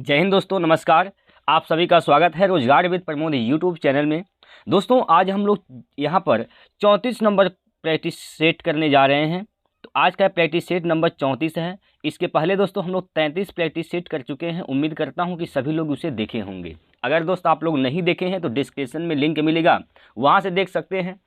जय हिंद दोस्तों, नमस्कार। आप सभी का स्वागत है रोजगार विद प्रमोद यूट्यूब चैनल में। दोस्तों आज हम लोग यहाँ पर 34 नंबर प्रैक्टिस सेट करने जा रहे हैं। तो आज का प्रैक्टिस सेट नंबर 34 है। इसके पहले दोस्तों हम लोग 33 प्रैक्टिस सेट कर चुके हैं। उम्मीद करता हूँ कि सभी लोग उसे देखे होंगे। अगर दोस्त आप लोग नहीं देखे हैं तो डिस्क्रिप्शन में लिंक मिलेगा, वहाँ से देख सकते हैं।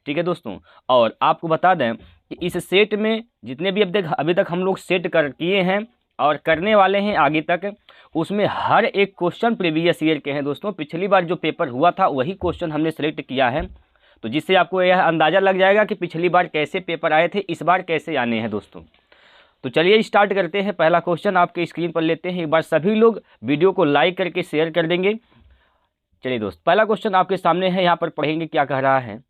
ठीक है दोस्तों, और आपको बता दें कि इस सेट में जितने भी अभी तक हम लोग सेट कर किए हैं और करने वाले हैं आगे तक, उसमें हर एक क्वेश्चन प्रीवियस ईयर के हैं दोस्तों। पिछली बार जो पेपर हुआ था वही क्वेश्चन हमने सेलेक्ट किया है, तो जिससे आपको यह अंदाज़ा लग जाएगा कि पिछली बार कैसे पेपर आए थे, इस बार कैसे आने हैं दोस्तों। तो चलिए स्टार्ट करते हैं। पहला क्वेश्चन आपके स्क्रीन पर लेते हैं। एक बार सभी लोग वीडियो को लाइक करके शेयर कर देंगे। चलिए दोस्त, पहला क्वेश्चन आपके सामने है, यहाँ पर पढ़ेंगे क्या कह रहा है।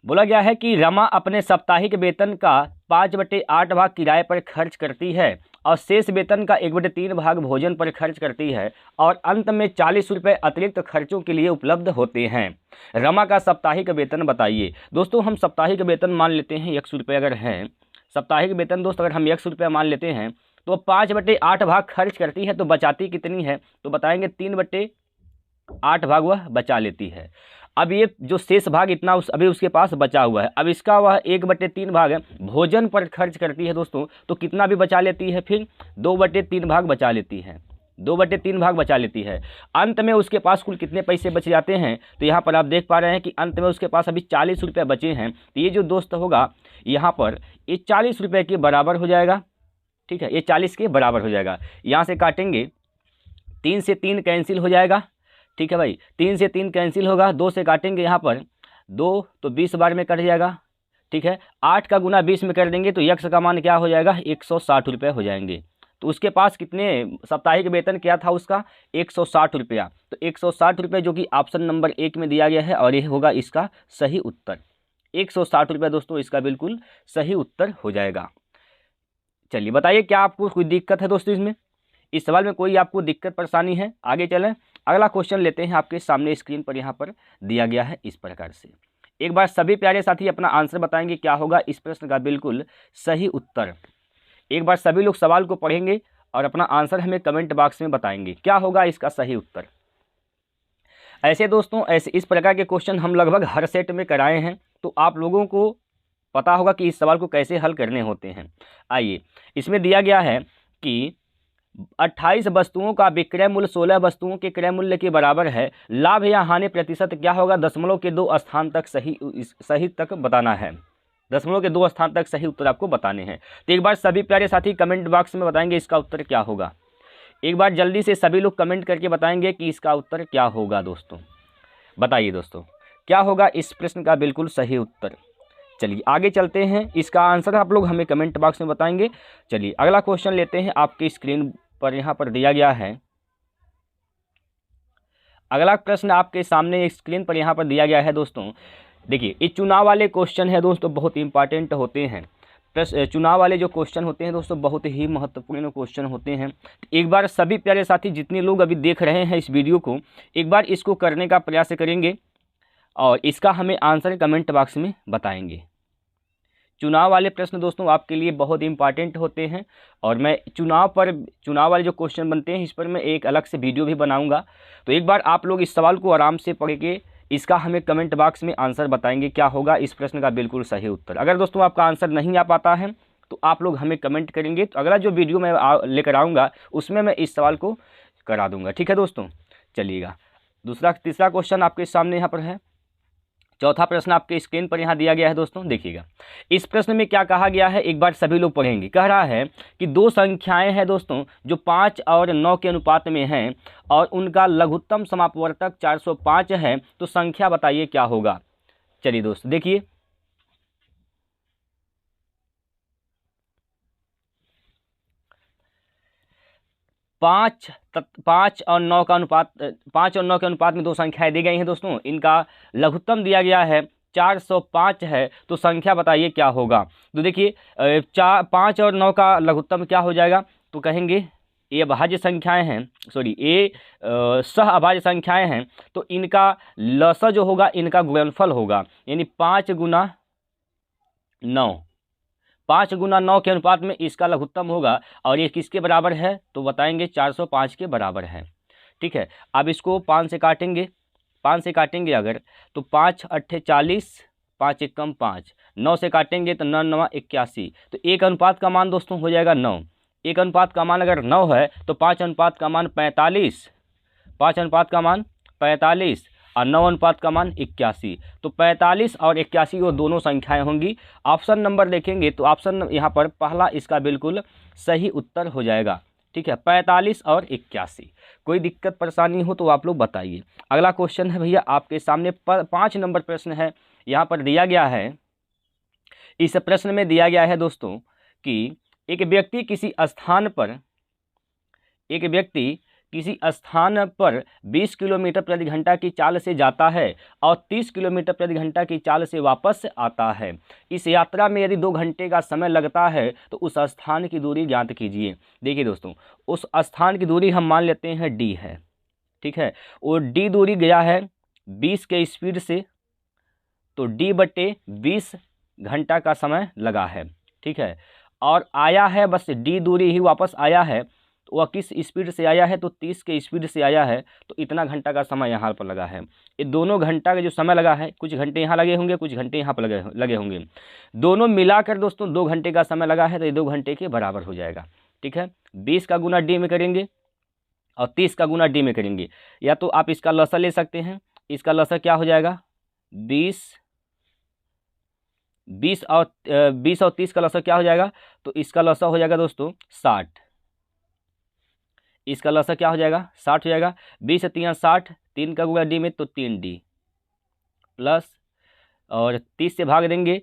बोला गया है कि रमा अपने साप्ताहिक वेतन का 5/8 भाग किराए पर खर्च करती है और शेष वेतन का 1/3 भाग भोजन पर खर्च करती है और अंत में 40 रुपये अतिरिक्त खर्चों के लिए उपलब्ध होते हैं। रमा का साप्ताहिक वेतन बताइए। दोस्तों हम साप्ताहिक वेतन मान लेते हैं 100 रुपये अगर है। साप्ताहिक वेतन दोस्त अगर हम 100 रुपये मान लेते हैं तो 5/8 भाग खर्च करती है, तो बचाती कितनी है, तो बताएंगे 3/8 भाग वह बचा लेती है। अब ये जो शेष भाग इतना अभी उसके पास बचा हुआ है, अब इसका वह 1/3 भाग है भोजन पर खर्च करती है दोस्तों, तो कितना भी बचा लेती है, फिर 2/3 भाग बचा लेती है। 2/3 भाग बचा लेती है। अंत में उसके पास कुल कितने पैसे बच जाते हैं, तो यहाँ पर आप देख पा रहे हैं कि अंत में उसके पास अभी 40 रुपये बचे हैं। तो ये जो दोस्त होगा यहाँ पर ये 40 रुपये के बराबर हो जाएगा। ठीक है, ये 40 के बराबर हो जाएगा। यहाँ से काटेंगे, 3 से 3 कैंसिल हो जाएगा। ठीक है भाई, 3 से 3 कैंसिल होगा। 2 से काटेंगे यहाँ पर 2 तो 20 बार में कट जाएगा। ठीक है, 8 का गुना 20 में कर देंगे तो यक्स का मान क्या हो जाएगा, 160 रुपये हो जाएंगे। तो उसके पास कितने साप्ताहिक वेतन क्या था उसका, 160 रुपया। तो 160 रुपये जो कि ऑप्शन नंबर 1 में दिया गया है, और यह होगा इसका सही उत्तर। 160 रुपये दोस्तों इसका बिल्कुल सही उत्तर हो जाएगा। चलिए बताइए, क्या आपको कोई दिक्कत है दोस्तों इसमें, इस सवाल में कोई आपको दिक्कत परेशानी है? आगे चलें, अगला क्वेश्चन लेते हैं। आपके सामने स्क्रीन पर यहाँ पर दिया गया है इस प्रकार से। एक बार सभी प्यारे साथी अपना आंसर बताएंगे, क्या होगा इस प्रश्न का बिल्कुल सही उत्तर। एक बार सभी लोग सवाल को पढ़ेंगे और अपना आंसर हमें कमेंट बॉक्स में बताएंगे, क्या होगा इसका सही उत्तर। ऐसे दोस्तों इस प्रकार के क्वेश्चन हम लगभग हर सेट में कराए हैं, तो आप लोगों को पता होगा कि इस सवाल को कैसे हल करने होते हैं। आइए, इसमें दिया गया है कि 28 वस्तुओं का विक्रय मूल्य 16 वस्तुओं के क्रय मूल्य के बराबर है। लाभ या हानि प्रतिशत क्या होगा, दशमलव के 2 स्थान तक सही तक बताना है। दशमलव के 2 स्थान तक सही उत्तर आपको बताने हैं। तो एक बार सभी प्यारे साथी कमेंट बॉक्स में बताएंगे इसका उत्तर क्या होगा। एक बार जल्दी से सभी लोग कमेंट करके बताएंगे कि इसका उत्तर क्या होगा। दोस्तों बताइए दोस्तों, क्या होगा इस प्रश्न का बिल्कुल सही उत्तर। चलिए आगे चलते हैं, इसका आंसर आप लोग हमें कमेंट बॉक्स में बताएंगे। चलिए अगला क्वेश्चन लेते हैं। आपकी स्क्रीन पर यहाँ पर दिया गया है अगला प्रश्न, आपके सामने स्क्रीन पर यहाँ पर दिया गया है दोस्तों। देखिए ये चुनाव वाले क्वेश्चन है दोस्तों, बहुत इंपॉर्टेंट होते हैं। चुनाव वाले जो क्वेश्चन होते हैं दोस्तों बहुत ही महत्वपूर्ण क्वेश्चन होते हैं। एक बार सभी प्यारे साथी जितने लोग अभी देख रहे हैं इस वीडियो को, एक बार इसको करने का प्रयास करेंगे और इसका हमें आंसर कमेंट बॉक्स में बताएंगे। चुनाव वाले प्रश्न दोस्तों आपके लिए बहुत इंपॉर्टेंट होते हैं, और मैं चुनाव वाले जो क्वेश्चन बनते हैं इस पर मैं एक अलग से वीडियो भी बनाऊंगा। तो एक बार आप लोग इस सवाल को आराम से पढ़ के इसका हमें कमेंट बॉक्स में आंसर बताएंगे, क्या होगा इस प्रश्न का बिल्कुल सही उत्तर। अगर दोस्तों आपका आंसर नहीं आ पाता है तो आप लोग हमें कमेंट करेंगे, तो अगला जो वीडियो मैं लेकर आऊँगा उसमें मैं इस सवाल को करा दूँगा। ठीक है दोस्तों, चलिएगा तीसरा क्वेश्चन आपके सामने यहाँ पर है। चौथा प्रश्न आपके स्क्रीन पर यहाँ दिया गया है दोस्तों, देखिएगा। इस प्रश्न में क्या कहा गया है, एक बार सभी लोग पढ़ेंगे। कह रहा है कि दो संख्याएं हैं दोस्तों जो 5 और 9 के अनुपात में हैं और उनका लघुत्तम समापवर्तक 405 है, तो संख्या बताइए क्या होगा। चलिए दोस्तों देखिए, 5 और 9 का अनुपात, 5 और 9 के अनुपात में दो संख्याएं दी गई हैं दोस्तों। इनका लघुत्तम दिया गया है 405 है, तो संख्या बताइए क्या होगा। तो देखिए 5 और 9 का लघुत्तम क्या हो जाएगा, तो कहेंगे ये अभाज्य संख्याएं हैं, ये सह अभाज्य संख्याएं हैं, तो इनका लसा जो होगा इनका गुणनफल होगा, यानी 5 गुना 9 5 गुना 9 के अनुपात में इसका लघुत्तम होगा और ये किसके बराबर है, तो बताएंगे 405 के बराबर है। ठीक है, अब इसको 5 से काटेंगे, 5 से काटेंगे अगर तो 5 अट्ठे 40, 5 एकम 5, 9 से काटेंगे तो 9 9 81। तो एक अनुपात का मान दोस्तों हो जाएगा 9। एक अनुपात का मान अगर 9 है तो 5 अनुपात का मान 45, 5 अनुपात का मान 45 और 9 अनुपात का मान 81। तो 45 और 81 वो दोनों संख्याएं होंगी। ऑप्शन नंबर देखेंगे तो ऑप्शन यहाँ पर पहला इसका बिल्कुल सही उत्तर हो जाएगा। ठीक है, 45 और 81। कोई दिक्कत परेशानी हो तो आप लोग बताइए। अगला क्वेश्चन है भैया आपके सामने 5 नंबर प्रश्न है। यहाँ पर दिया गया है, इस प्रश्न में दिया गया है दोस्तों कि एक व्यक्ति किसी स्थान पर 20 किलोमीटर प्रति घंटा की चाल से जाता है और 30 किलोमीटर प्रति घंटा की चाल से वापस आता है। इस यात्रा में यदि 2 घंटे का समय लगता है तो उस स्थान की दूरी ज्ञात कीजिए। देखिए दोस्तों, उस स्थान की दूरी हम मान लेते हैं d है। ठीक है, और d दूरी गया है 20 के स्पीड से, तो d/20 घंटा का समय लगा है। ठीक है, और आया है बस d दूरी ही वापस आया है, तो वह किस स्पीड से आया है, तो 30 के स्पीड से आया है, तो इतना घंटा का समय यहाँ पर लगा है। ये दोनों घंटा का जो समय लगा है, कुछ घंटे यहाँ लगे होंगे, कुछ घंटे यहाँ पर लगे होंगे, दोनों मिलाकर दोस्तों 2 घंटे का समय लगा है, तो ये 2 घंटे के बराबर हो जाएगा। ठीक है, 20 का गुना d में करेंगे और 30 का गुना d में करेंगे, या तो आप इसका लसा ले सकते हैं। इसका लसा क्या हो जाएगा, 20 और 30 का लसा क्या हो जाएगा, तो इसका लसा हो जाएगा दोस्तों 60। इसका लसा क्या हो जाएगा, 60 हो जाएगा। 20 से 3 60, 3 का गुना d में तो 3d प्लस, और 30 से भाग देंगे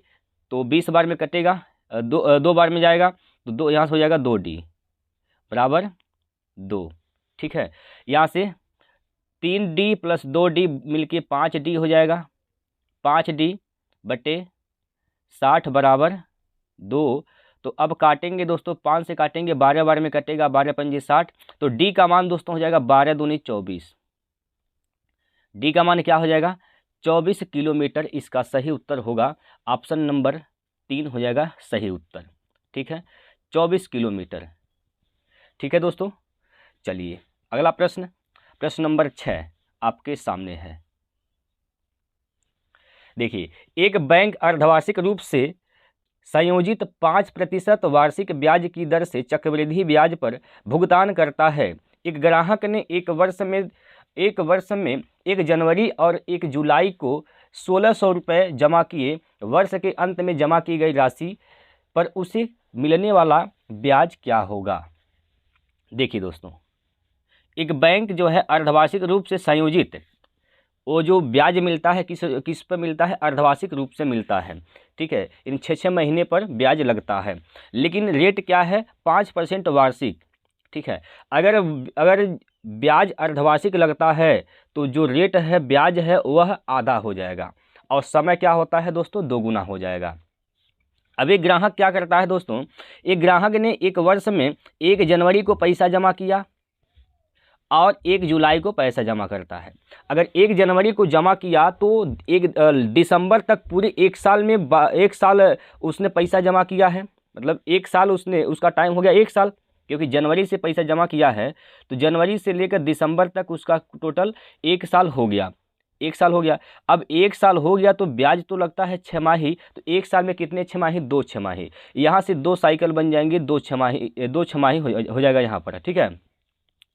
तो 20 बार में कटेगा, 2 बार में जाएगा तो 2 यहाँ से हो जाएगा 2d बराबर 2। ठीक है, यहाँ से 3d प्लस 2d मिलके 5d हो जाएगा। 5d/60 बराबर 2। तो अब काटेंगे दोस्तों, 5 से काटेंगे, 12 बार में कटेगा, 12 पंजे 60। तो d का मान दोस्तों हो जाएगा 12 दूनी 24। d का मान क्या हो जाएगा, 24 किलोमीटर इसका सही उत्तर होगा। ऑप्शन नंबर 3 हो जाएगा सही उत्तर। ठीक है, 24 किलोमीटर। ठीक है दोस्तों, चलिए अगला प्रश्न, प्रश्न नंबर 6 आपके सामने है। देखिए, एक बैंक अर्धवार्षिक रूप से संयोजित 5% वार्षिक ब्याज की दर से चक्रवृद्धि ब्याज पर भुगतान करता है। एक ग्राहक ने एक वर्ष में 1 जनवरी और 1 जुलाई को 1600 रुपये जमा किए। वर्ष के अंत में जमा की गई राशि पर उसे मिलने वाला ब्याज क्या होगा। देखिए दोस्तों, एक बैंक जो है अर्धवार्षिक रूप से संयोजित, वो जो ब्याज मिलता है किस पर मिलता है, अर्धवार्षिक रूप से मिलता है। ठीक है, इन 6 महीने पर ब्याज लगता है, लेकिन रेट क्या है, 5% वार्षिक। ठीक है, अगर ब्याज अर्धवार्षिक लगता है तो जो रेट है, ब्याज है, वह आधा हो जाएगा और समय क्या होता है दोस्तों, 2 गुना हो जाएगा। अब एक ग्राहक क्या करता है दोस्तों, एक ग्राहक ने एक वर्ष में 1 जनवरी को पैसा जमा किया और 1 जुलाई को पैसा जमा करता है। अगर 1 जनवरी को जमा किया तो 1 दिसंबर तक पूरे 1 साल में 1 साल उसने पैसा जमा किया है, मतलब 1 साल उसका टाइम हो गया 1 साल, क्योंकि जनवरी से पैसा जमा किया है तो जनवरी से लेकर दिसंबर तक उसका टोटल 1 साल हो गया। 1 साल हो गया। अब 1 साल हो गया तो ब्याज तो लगता है 6 माही, तो 1 साल में कितने 6 माही, 2 छमाही। यहाँ से 2 साइकिल बन जाएंगे, 2 छमाही हो जाएगा यहाँ पर। ठीक है,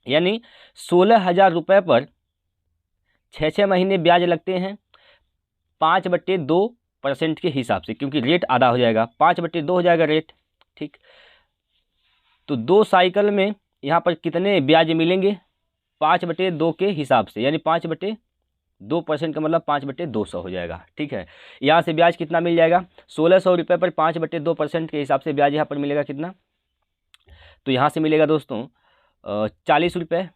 यानी 16,000 रुपये पर 6 महीने ब्याज लगते हैं 5/2% के हिसाब से, क्योंकि रेट आधा हो जाएगा, 5/2 हो जाएगा रेट। ठीक, तो 2 साइकिल में यहाँ पर कितने ब्याज मिलेंगे, 5/2 के हिसाब से, यानी 5/2% का मतलब 5/200 हो जाएगा। ठीक है, यहाँ से ब्याज कितना मिल जाएगा, 1600 रुपये पर 5/2% के हिसाब से ब्याज यहाँ पर मिलेगा कितना, तो यहाँ से मिलेगा दोस्तों 40 रुपये।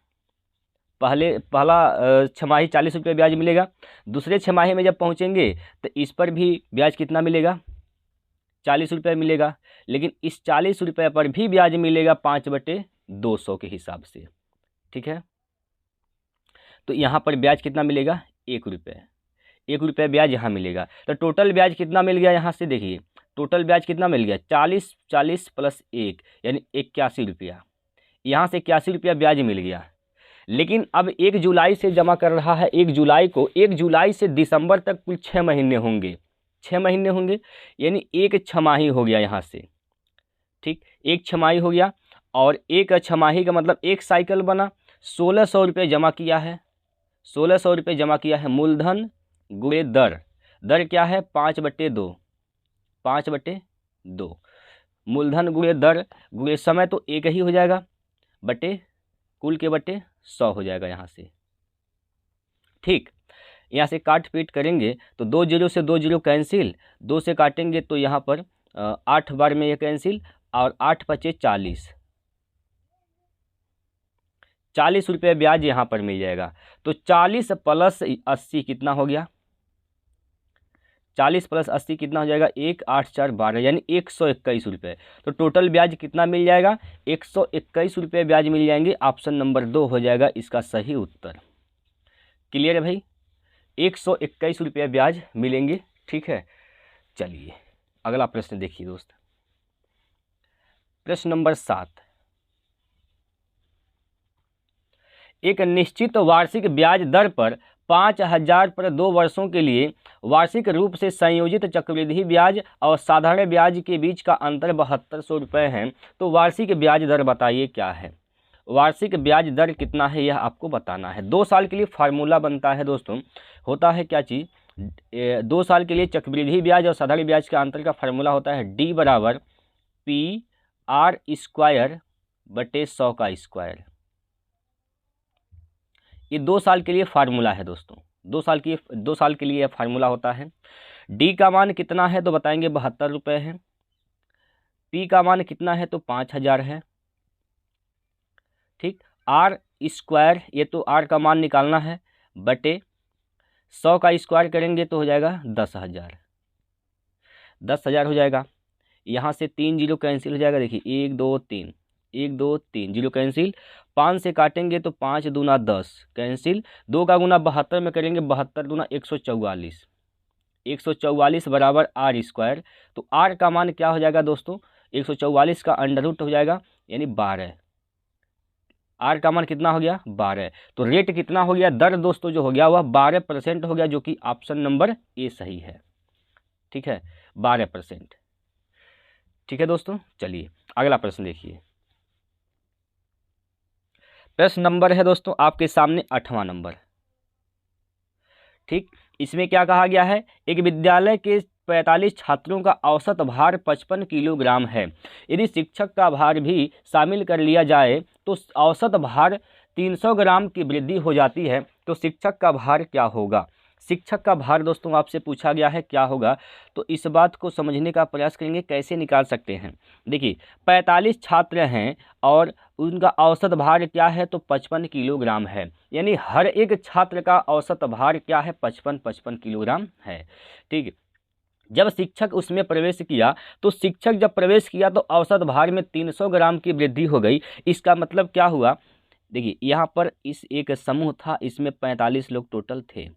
पहला छमाही 40 रुपये ब्याज मिलेगा। दूसरे छमाही में जब पहुँचेंगे तो इस पर भी ब्याज कितना मिलेगा, 40 रुपये मिलेगा, लेकिन इस 40 रुपये पर भी ब्याज मिलेगा 5/200 के हिसाब से। ठीक है, तो यहाँ पर ब्याज कितना मिलेगा, 1 रुपये। 1 रुपये ब्याज यहाँ मिलेगा, तो टोटल ब्याज कितना मिल गया यहाँ से, देखिए टोटल ब्याज कितना मिल गया 40, 40 प्लस 1 यानी 81 रुपया। यहाँ से 81 रुपया ब्याज मिल गया। लेकिन अब 1 जुलाई से जमा कर रहा है, 1 जुलाई को, 1 जुलाई से दिसंबर तक कुल 6 महीने होंगे, 6 महीने होंगे यानी एक छमाही हो गया यहाँ से। ठीक, एक छमाही हो गया और एक छमाही का मतलब एक साइकिल बना। 1600 रुपये जमा किया है, 1600 रुपये जमा किया है। मूलधन गुणे दर, दर क्या है 5/2, 5/2। मूलधन गुणे दर गुणे समय तो एक ही हो जाएगा, बटे कुल के बटे 100 हो जाएगा यहाँ से। ठीक, यहाँ से काट पीट करेंगे तो 2 जीरो से 2 जीरो कैंसिल, 2 से काटेंगे तो यहाँ पर 8 बार में ये कैंसिल और 8 पचे 40, 40 रुपये ब्याज यहाँ पर मिल जाएगा। तो 40 प्लस 80 कितना हो गया, 40 प्लस 80 कितना हो जाएगा 1 8 4 12 यानी 121 रुपये। तो टोटल ब्याज कितना मिल जाएगा 121 रुपये ब्याज मिल जाएंगे। ऑप्शन नंबर 2 हो जाएगा इसका सही उत्तर। क्लियर है भाई, 121 रुपये ब्याज मिलेंगे। ठीक है, चलिए अगला प्रश्न देखिए दोस्त। प्रश्न नंबर 7, एक निश्चित वार्षिक ब्याज दर पर 5000 पर 2 वर्षों के लिए वार्षिक रूप से संयोजित चक्रवृद्धि ब्याज और साधारण ब्याज के बीच का अंतर 7200 रुपये है। तो वार्षिक ब्याज दर बताइए क्या है। वार्षिक ब्याज दर कितना है यह आपको बताना है। 2 साल के लिए फार्मूला बनता है दोस्तों, होता है क्या चीज़, 2 साल के लिए चक्रवृद्धि ब्याज और साधारण ब्याज का अंतर का फार्मूला होता है D बराबर PR² बटे 100 का स्क्वायर। ये 2 साल के लिए फार्मूला है दोस्तों, 2 साल के लिए यह फार्मूला होता है। D का मान कितना है तो बताएंगे 72 रुपये है। P का मान कितना है तो 5000 है। ठीक, R² ये तो R का मान निकालना है, बटे 100 का स्क्वायर करेंगे तो हो जाएगा 10,000, 10,000 हो जाएगा। यहाँ से 3 जीरो कैंसिल हो जाएगा, देखिए 1 2 3, 1 2 3 जीरो कैंसिल। 5 से काटेंगे तो 5 दूना 10 कैंसिल। 2 का गुना 72 में करेंगे, 72 दूना 144, 144 बराबर R²। तो R का मान क्या हो जाएगा दोस्तों 144 का अंडर रूट हो जाएगा यानी 12। R का मान कितना हो गया 12। तो रेट कितना हो गया, दर दोस्तों जो हो गया वह 12% हो गया, जो कि ऑप्शन नंबर ए सही है। ठीक है, 12%। ठीक है दोस्तों, चलिए अगला प्रश्न देखिए। प्रश्न नंबर है दोस्तों आपके सामने 8वां नंबर। ठीक, इसमें क्या कहा गया है, एक विद्यालय के 45 छात्रों का औसत भार 55 किलोग्राम है। यदि शिक्षक का भार भी शामिल कर लिया जाए तो औसत भार 300 ग्राम की वृद्धि हो जाती है। तो शिक्षक का भार क्या होगा। शिक्षक का भार दोस्तों आपसे पूछा गया है क्या होगा, तो इस बात को समझने का प्रयास करेंगे कैसे निकाल सकते हैं। देखिए 45 छात्र हैं और उनका औसत भार क्या है तो 55 किलोग्राम है, यानी हर एक छात्र का औसत भार क्या है 55 किलोग्राम है। ठीक, जब शिक्षक उसमें प्रवेश किया तो शिक्षक जब प्रवेश किया तो औसत भार में 300 ग्राम की वृद्धि हो गई। इसका मतलब क्या हुआ, देखिए यहाँ पर इस एक समूह था, इसमें 45 लोग टोटल थे।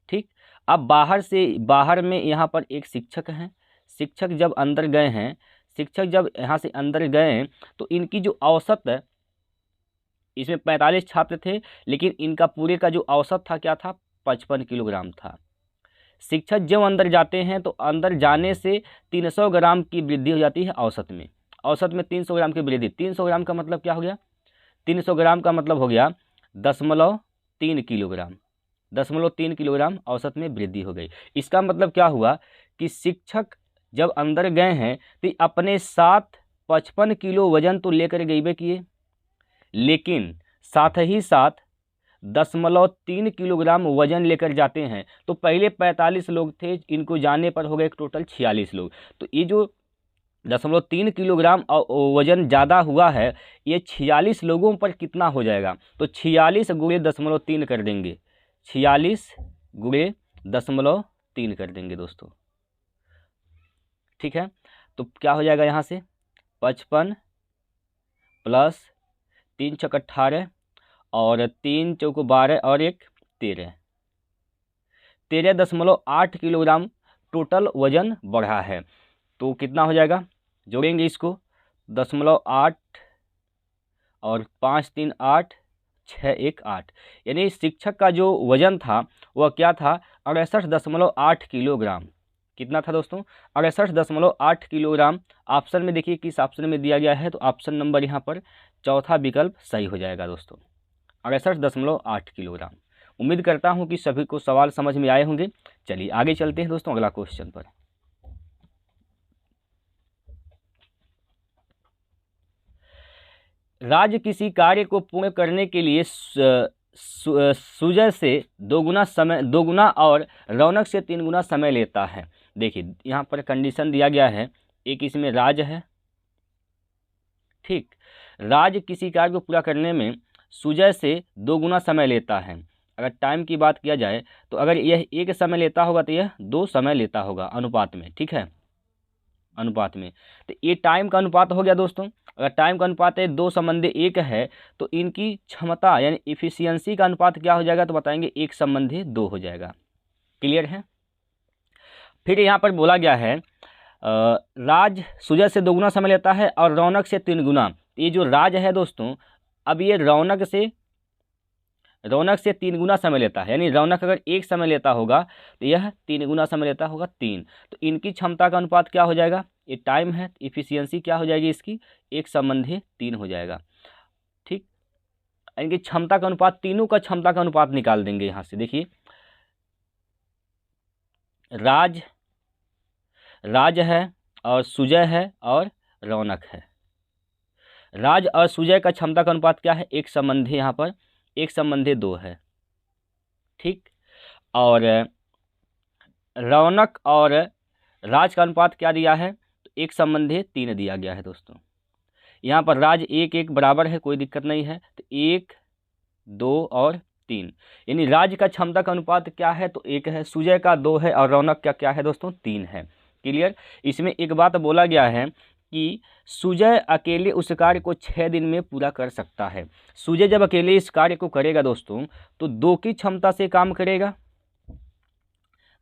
ठीक, अब बाहर में यहाँ पर एक शिक्षक हैं। शिक्षक जब अंदर गए हैं, शिक्षक जब यहाँ से अंदर गए तो इनकी जो औसत है, इसमें 45 छात्र थे लेकिन इनका पूरे का जो औसत था क्या था 55 किलोग्राम था। शिक्षक जब अंदर जाते हैं तो अंदर जाने से 300 ग्राम की वृद्धि हो जाती है औसत में। औसत में 300 ग्राम की वृद्धि, 300 ग्राम का मतलब क्या हो गया, 300 ग्राम का मतलब हो गया 0.3 किलोग्राम, 0.3 किलोग्राम औसत में वृद्धि हो गई। इसका मतलब क्या हुआ कि शिक्षक जब अंदर गए हैं तो अपने साथ 55 किलो वजन तो लेकर गए किए, लेकिन साथ ही साथ 0.3 किलोग्राम वजन लेकर जाते हैं। तो पहले 45 लोग थे, इनको जाने पर हो गए टोटल 46 लोग। तो ये जो 0.3 किलोग्राम वजन ज़्यादा हुआ है, ये 46 लोगों पर कितना हो जाएगा, तो 46 गुणे 0.3 कर देंगे, 46 गुणे 0.3 कर देंगे दोस्तों। ठीक है, तो क्या हो जाएगा यहाँ से 55 प्लस 3 छक 18 और 3 चौको 12 और 1 13, 13.8 किलोग्राम टोटल वजन बढ़ा है। तो कितना हो जाएगा, जोड़ेंगे इसको 0.8 और 5 3 8 6 1 8, यानी शिक्षक का जो वजन था वह क्या था, 68.8 किलोग्राम। कितना था दोस्तों, 68.8 किलोग्राम। ऑप्शन में देखिए किस ऑप्शन में दिया गया है, तो ऑप्शन नंबर यहाँ पर चौथा विकल्प सही हो जाएगा दोस्तों, 68.8 किलोग्राम। उम्मीद करता हूँ कि सभी को सवाल समझ में आए होंगे। चलिए आगे चलते हैं दोस्तों अगला क्वेश्चन पर। राज किसी कार्य को पूर्ण करने के लिए सूजय से 2 गुना समय, 2 गुना और रौनक से 3 गुना समय लेता है। देखिए यहाँ पर कंडीशन दिया गया है, एक इसमें राज है, ठीक। राज किसी कार्य को पूरा करने में सूजय से 2 गुना समय लेता है। अगर टाइम की बात किया जाए तो अगर यह 1 समय लेता होगा तो यह 2 समय लेता होगा अनुपात में, ठीक है, अनुपात में। तो ये टाइम का अनुपात हो गया दोस्तों। अगर टाइम का अनुपात है 2:1 है तो इनकी क्षमता यानी इफिशियंसी का अनुपात क्या हो जाएगा, तो बताएंगे 1:2 हो जाएगा। क्लियर है। फिर यहाँ पर बोला गया है राज सूजय से 2 गुना समय लेता है और रौनक से 3 गुना। ये जो राज है दोस्तों, अब ये रौनक से 3 गुना समय लेता है, यानी रौनक अगर 1 समय लेता होगा तो यह 3 गुना समय लेता होगा 3। तो इनकी क्षमता का अनुपात क्या हो जाएगा, ये टाइम है, इफिशियंसी क्या हो जाएगी इसकी, 1:3 हो जाएगा, ठीक। इनकी क्षमता का अनुपात, तीनों का क्षमता का अनुपात निकाल देंगे यहाँ से। देखिए राज है और सुजय है और रौनक है। राज और सुजय का क्षमता का अनुपात क्या है, 1:2, यहाँ पर 1:2 है, ठीक। और रौनक और राज का अनुपात क्या दिया है, तो 1:3 दिया गया है दोस्तों। यहाँ पर राज 1:1 बराबर है, कोई दिक्कत नहीं है, तो 1 2 और 3, यानी राज का क्षमता का अनुपात क्या है, तो 1 है, सुजय का 2 है और रौनक का क्या है दोस्तों, 3 है। क्लियर। इसमें एक बात बोला गया है कि सुजय अकेले उस कार्य को 6 दिन में पूरा कर सकता है। सुजय जब अकेले इस कार्य को करेगा दोस्तों तो 2 की क्षमता से काम करेगा,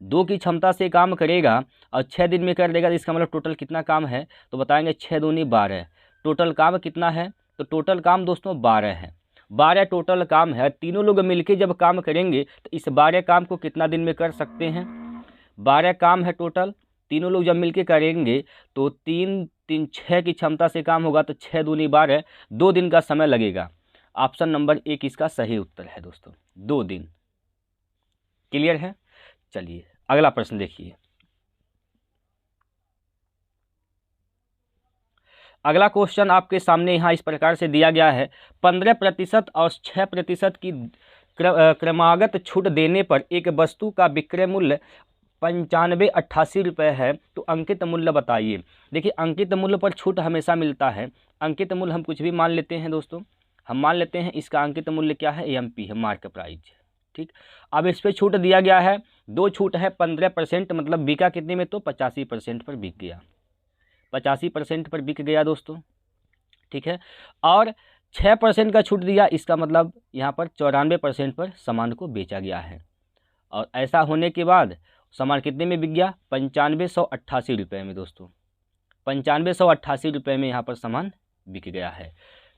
2 की क्षमता से काम करेगा और 6 दिन में कर देगा। तो इसका मतलब टोटल कितना काम है, तो बताएंगे 6 दूनी 12। टोटल काम कितना है, तो टोटल काम दोस्तों 12 है, 12 टोटल काम है। तीनों लोग मिलकर जब काम करेंगे तो इस 12 काम को कितना दिन में कर सकते हैं, 12 काम है टोटल, तीनों लोग जब मिलकर करेंगे तो 3 3 6 की क्षमता से काम होगा, तो 6 दूनी 12, 2 दिन का समय लगेगा। ऑप्शन नंबर 1 इसका सही उत्तर है दोस्तों, 2 दिन। क्लियर है। चलिए अगला प्रश्न देखिए। अगला क्वेश्चन आपके सामने यहाँ इस प्रकार से दिया गया है, 15% और 6% की क्रमागत छूट देने पर एक वस्तु का विक्रय मूल्य 9588 रुपये है, तो अंकित मूल्य बताइए। देखिए अंकित मूल्य पर छूट हमेशा मिलता है। अंकित मूल्य हम कुछ भी मान लेते हैं दोस्तों, हम मान लेते हैं इसका अंकित मूल्य क्या है, MP है, मार्क प्राइस, ठीक। अब इस पर छूट दिया गया है, 2 छूट है, 15%, मतलब बिका कितने में, तो 85% पर बिक गया, 85% पर बिक गया दोस्तों, ठीक है। और 6% का छूट दिया, इसका मतलब यहाँ पर 94% पर सामान को बेचा गया है। और ऐसा होने के बाद सामान कितने में बिक गया, 9588 रुपये में दोस्तों, 9588 रुपये में यहाँ पर सामान बिक गया है,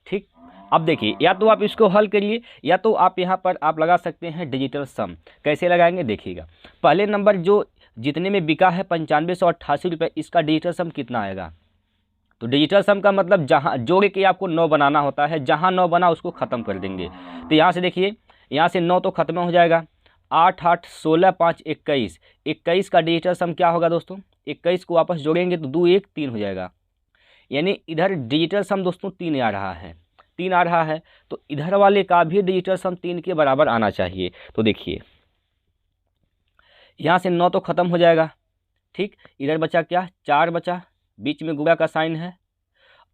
ठीक। अब देखिए या तो आप इसको हल करिए या तो आप यहाँ पर आप लगा सकते हैं डिजिटल सम। कैसे लगाएंगे देखिएगा, पहले नंबर जो जितने में बिका है 9588 रुपये, इसका डिजिटल सम कितना आएगा, तो डिजिटल सम का मतलब जहाँ जोड़ के आपको 9 बनाना होता है, जहाँ 9 बना उसको ख़त्म कर देंगे। तो यहाँ से देखिए, यहाँ से 9 तो खत्म हो जाएगा, 8 8 16 5 21, 21 का डिजिटल सम क्या होगा दोस्तों, 21 को वापस जोड़ेंगे तो 2 1 3 हो जाएगा, यानी इधर डिजिटल सम दोस्तों 3 आ रहा है, 3 आ रहा है, तो इधर वाले का भी डिजिटल सम 3 के बराबर आना चाहिए। तो देखिए यहाँ से 9 तो ख़त्म हो जाएगा, ठीक। इधर बचा क्या, 4 बचा, बीच में गुणा का साइन है,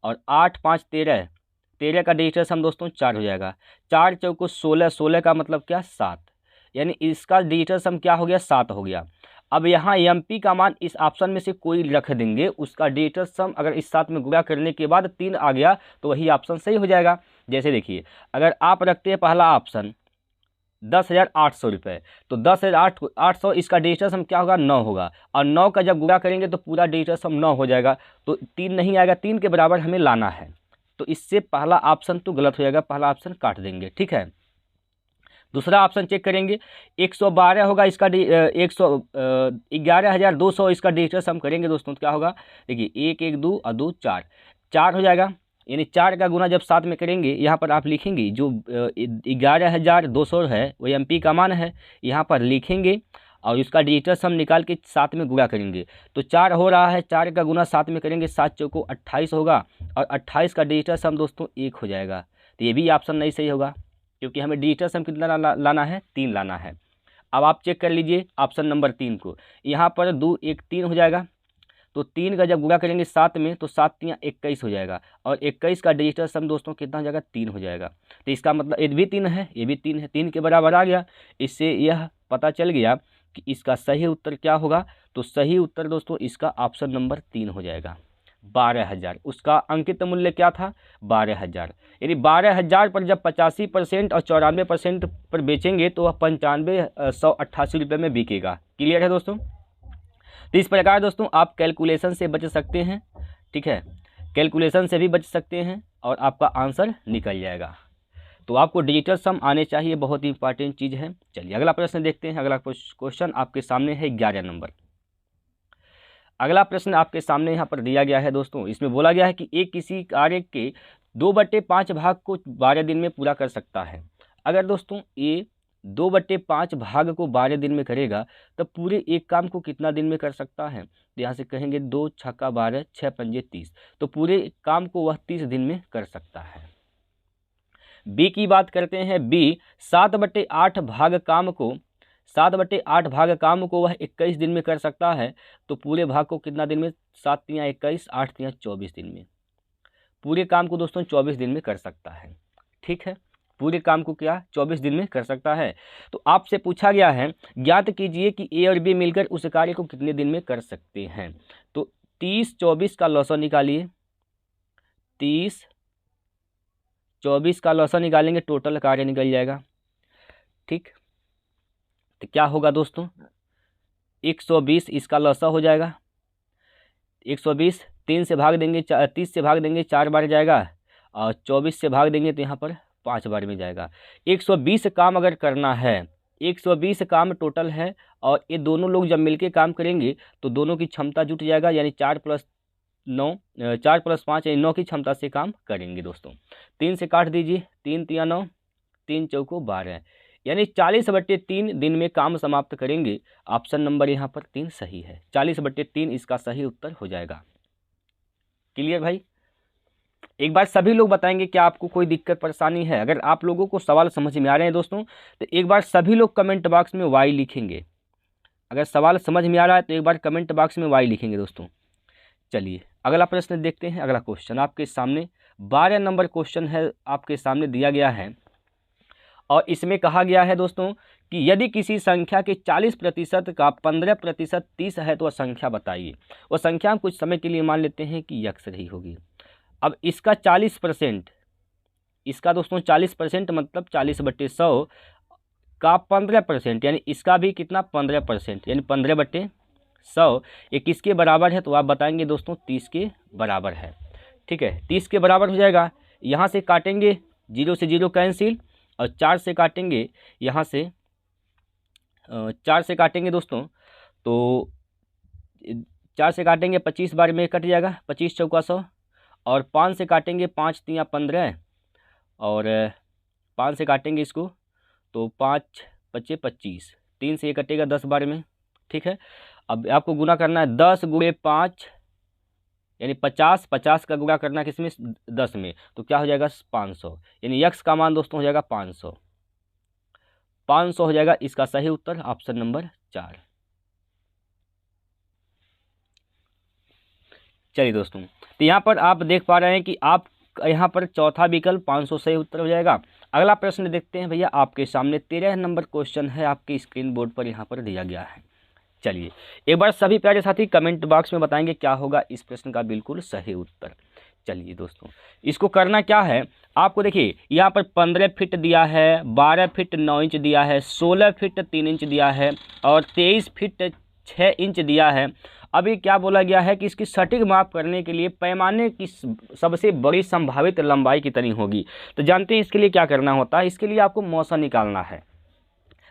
और 8 5 13, 13 का डिजिटल सम दोस्तों 4 हो जाएगा, 4 चौको 16, 16 का मतलब क्या 7, यानी इसका डिजिटल सम क्या हो गया, 7 हो गया। अब यहाँ MP का मान इस ऑप्शन में से कोई रख देंगे, उसका डिजिटल सम अगर इस 7 में गुणा करने के बाद 3 आ गया तो वही ऑप्शन सही हो जाएगा। जैसे देखिए अगर आप रखते हैं पहला ऑप्शन 10,800 रुपये। तो 10,800 इसका डिजिटल सम क्या होगा, 9 होगा, और 9 का जब गुणा करेंगे तो पूरा डिजिटल सम 9 हो जाएगा। तो 3 नहीं आएगा, 3 के बराबर हमें लाना है। तो इससे पहला ऑप्शन तो गलत हो जाएगा, पहला ऑप्शन काट देंगे। ठीक है, दूसरा ऑप्शन चेक करेंगे, 112 होगा इसका 11,200 इसका डिजिटल सम करेंगे दोस्तों, तो क्या होगा, देखिए 1 1 2 और 2 4, 4 हो जाएगा। यानी 4 का गुना जब साथ में करेंगे, यहाँ पर आप लिखेंगे जो 11,200 है वो एमपी का मान है, यहाँ पर लिखेंगे और इसका डिजिटल सम निकाल के साथ में गुणा करेंगे। तो 4 हो रहा है, 4 का गुना साथ में करेंगे, 7 चौको 28 होगा, और 28 का डिजिटल सम दोस्तों 1 हो जाएगा। तो ये भी ऑप्शन नहीं सही होगा, क्योंकि हमें डिजिटल सम कितना लाना है, 3 लाना है। अब आप चेक कर लीजिए ऑप्शन नंबर 3 को, यहाँ पर 2 1 3 हो जाएगा। तो 3 का जब गुणा करेंगे 7 में, तो 7 3 21 हो जाएगा, और 21 का डिजिटल सम दोस्तों कितना हो जाएगा, 3 हो जाएगा। तो इसका मतलब ये भी 3 है, ये भी 3 है, 3 के बराबर आ गया। इससे यह पता चल गया कि इसका सही उत्तर क्या होगा। तो सही उत्तर दोस्तों इसका ऑप्शन नंबर 3 हो जाएगा, 12,000। उसका अंकित मूल्य क्या था, 12,000। यानी 12,000 पर जब 85% और 94% पर बेचेंगे तो वह 95,188 रुपये में बिकेगा। क्लियर है दोस्तों। तो इस प्रकार दोस्तों आप कैलकुलेशन से बच सकते हैं। ठीक है, कैलकुलेशन से भी बच सकते हैं और आपका आंसर निकल जाएगा। तो आपको डिजिटल सम आने चाहिए, बहुत ही इंपॉर्टेंट चीज़ है। चलिए अगला प्रश्न देखते हैं। अगला क्वेश्चन आपके सामने है 11 नंबर। अगला प्रश्न आपके सामने यहाँ पर दिया गया है दोस्तों। इसमें बोला गया है कि एक किसी कार्य के 2/5 भाग को 12 दिन में पूरा कर सकता है। अगर दोस्तों ये 2/5 भाग को 12 दिन में करेगा तब पूरे एक काम को कितना दिन में कर सकता है। तो यहाँ से कहेंगे 2 छक्का 12 6 पंजे 30, तो पूरे काम को वह 30 दिन में कर सकता है। बी की बात करते हैं। बी 7/8 भाग काम को 7/8 भाग काम को वह 21 दिन में कर सकता है। तो पूरे भाग को कितना दिन में, 7 तियां 21, 8 तियां 24 दिन में। पूरे काम को दोस्तों 24 दिन में कर सकता है। ठीक है, पूरे काम को क्या 24 दिन में कर सकता है। तो आपसे पूछा गया है ज्ञात कीजिए कि ए और बी मिलकर उस कार्य को कितने दिन में कर सकते हैं। तो 30 24 का लॉसा निकालिए, 30 24 का लॉसा निकालेंगे, टोटल कार्य निकल जाएगा। ठीक, तो क्या होगा दोस्तों, 120 इसका लॉसा हो जाएगा। 120 3 से भाग देंगे, 30 से भाग देंगे 4 बार जाएगा, और 24 से भाग देंगे तो यहाँ पर 5 बार में जाएगा। 120 काम अगर करना है, 120 काम टोटल है, और ये दोनों लोग जब मिलके काम करेंगे तो दोनों की क्षमता जुट जाएगा, यानी 4 + 9 4 + 5 यानी 9 की क्षमता से काम करेंगे दोस्तों। 3 से काट दीजिए, 3 तिया 9, 3 चौको 12, यानी 40/3 दिन में काम समाप्त करेंगे। ऑप्शन नंबर यहाँ पर 3 सही है, 40/3 इसका सही उत्तर हो जाएगा। क्लियर भाई। एक बार सभी लोग बताएंगे क्या आपको कोई दिक्कत परेशानी है। अगर आप लोगों को सवाल समझ में आ रहे हैं दोस्तों तो एक बार सभी लोग कमेंट बॉक्स में वाई लिखेंगे। अगर सवाल समझ में आ रहा है तो एक बार कमेंट बॉक्स में वाई लिखेंगे दोस्तों। चलिए अगला प्रश्न देखते हैं। अगला क्वेश्चन आपके सामने 12 नंबर क्वेश्चन है, आपके सामने दिया गया है, और इसमें कहा गया है दोस्तों कि यदि किसी संख्या के 40% का 15% 30 है तो वह संख्या बताइए। वह संख्या हम कुछ समय के लिए मान लेते हैं कि यक्ष रही होगी। अब इसका 40%, इसका दोस्तों 40% मतलब 40/100 का 15%, यानी इसका भी कितना 15%, यानी 15/100 ये किसके बराबर है। तो आप बताएंगे दोस्तों 30 के बराबर है। ठीक है, 30 के बराबर हो जाएगा। यहाँ से काटेंगे, 0 से 0 कैंसिल, और 4 से काटेंगे, यहाँ से 4 से काटेंगे दोस्तों, तो 4 से काटेंगे 25 बार में कट जाएगा, 25 चौका 100, और 5 से काटेंगे 5 तियां 15, और 5 से काटेंगे इसको तो 5 × 25, 3 से ये कटेगा 10 बार में। ठीक है, अब आपको गुना करना है 10 × 5 यानी 50, 50 का गुणा करना किसमें 10 में, तो क्या हो जाएगा 500, यानी यक्स का मान दोस्तों हो जाएगा 500, 500 हो जाएगा इसका सही उत्तर ऑप्शन नंबर 4। चलिए दोस्तों, तो यहाँ पर आप देख पा रहे हैं कि आप यहाँ पर चौथा विकल्प 500 सही उत्तर हो जाएगा। अगला प्रश्न देखते हैं भैया, आपके सामने 13 नंबर क्वेश्चन है, आपके स्क्रीन बोर्ड पर यहाँ पर दिया गया है। चलिए एक बार सभी प्यारे साथी कमेंट बॉक्स में बताएंगे क्या होगा इस प्रश्न का बिल्कुल सही उत्तर। चलिए दोस्तों, इसको करना क्या है, आपको देखिए यहाँ पर 15 फीट दिया है, 12 फीट 9 इंच दिया है, 16 फीट 3 इंच दिया है और 23 फीट 6 इंच दिया है। अभी क्या बोला गया है कि इसकी सटीक माप करने के लिए पैमाने की सबसे बड़ी संभावित लंबाई कितनी होगी। तो जानते हैं इसके लिए क्या करना होता है, इसके लिए आपको मौसा निकालना है,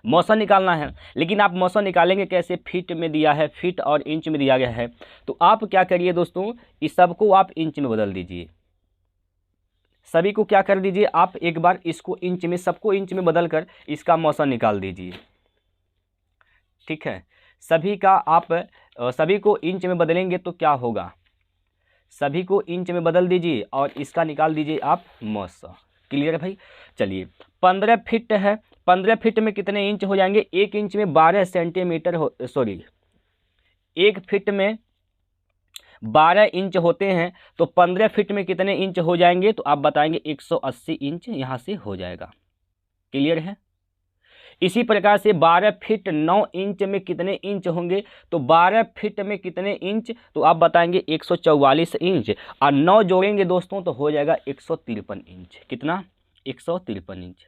मौसा निकालना है। लेकिन आप मौसा निकालेंगे कैसे, फीट में दिया है, फीट और इंच में दिया गया है। तो आप क्या करिए दोस्तों, इस सबको आप इंच में बदल दीजिए, सभी को क्या कर दीजिए, आप एक बार इसको इंच में, सबको इंच में बदल कर इसका मौसा निकाल दीजिए। ठीक है, सभी का आप सभी को इंच में बदलेंगे तो क्या होगा, सभी को इंच में बदल दीजिए और इसका निकाल दीजिए आप मौसा। क्लियर है भाई। चलिए 15 फीट है, 15 फीट में कितने इंच हो जाएंगे, 1 इंच में 12 सेंटीमीटर हो, सॉरी 1 फीट में 12 इंच होते हैं, तो 15 फीट में कितने इंच हो जाएंगे, तो आप बताएंगे 180 इंच यहाँ से हो जाएगा। क्लियर है। इसी प्रकार से 12 फीट 9 इंच में कितने इंच होंगे, तो 12 फीट में कितने इंच, तो आप बताएंगे 144 इंच और 9 जोड़ेंगे दोस्तों तो हो जाएगा 153 इंच। कितना, 153 इंच,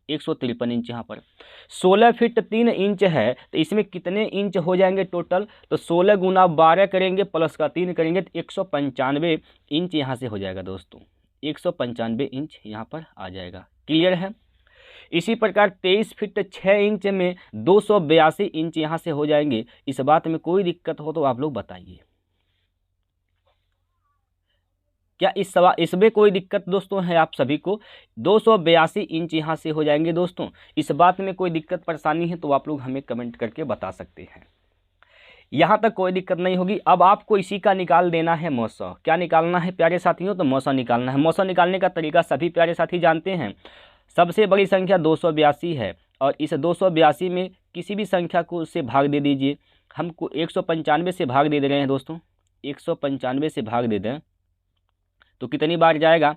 153 इंच। यहाँ पर 16 फीट 3 इंच है, तो इसमें कितने इंच हो जाएंगे टोटल, तो 16 गुना 12 करेंगे प्लस का 3 करेंगे तो 195 इंच यहाँ से हो जाएगा दोस्तों, 195 इंच यहाँ पर आ जाएगा। क्लियर है। इसी प्रकार 23 फीट 6 इंच में 282 इंच यहाँ से हो जाएंगे। इस बात में कोई दिक्कत हो तो आप लोग बताइए, क्या इसमें कोई दिक्कत दोस्तों है आप सभी को, 282 इंच यहाँ से हो जाएंगे दोस्तों। इस बात में कोई दिक्कत परेशानी है तो आप लोग हमें कमेंट करके बता सकते हैं। यहाँ तक कोई दिक्कत नहीं होगी। अब आपको इसी का निकाल देना है मौसा। क्या निकालना है प्यारे साथियों, तो मौसा निकालना है। मौसा निकालने का तरीका सभी प्यारे साथी जानते हैं। सबसे बड़ी संख्या 282 है और इस 282 में किसी भी संख्या को उससे भाग दे दीजिए। हमको 195 से भाग दे रहे हैं दोस्तों, 195 से भाग दे दें तो कितनी बार जाएगा,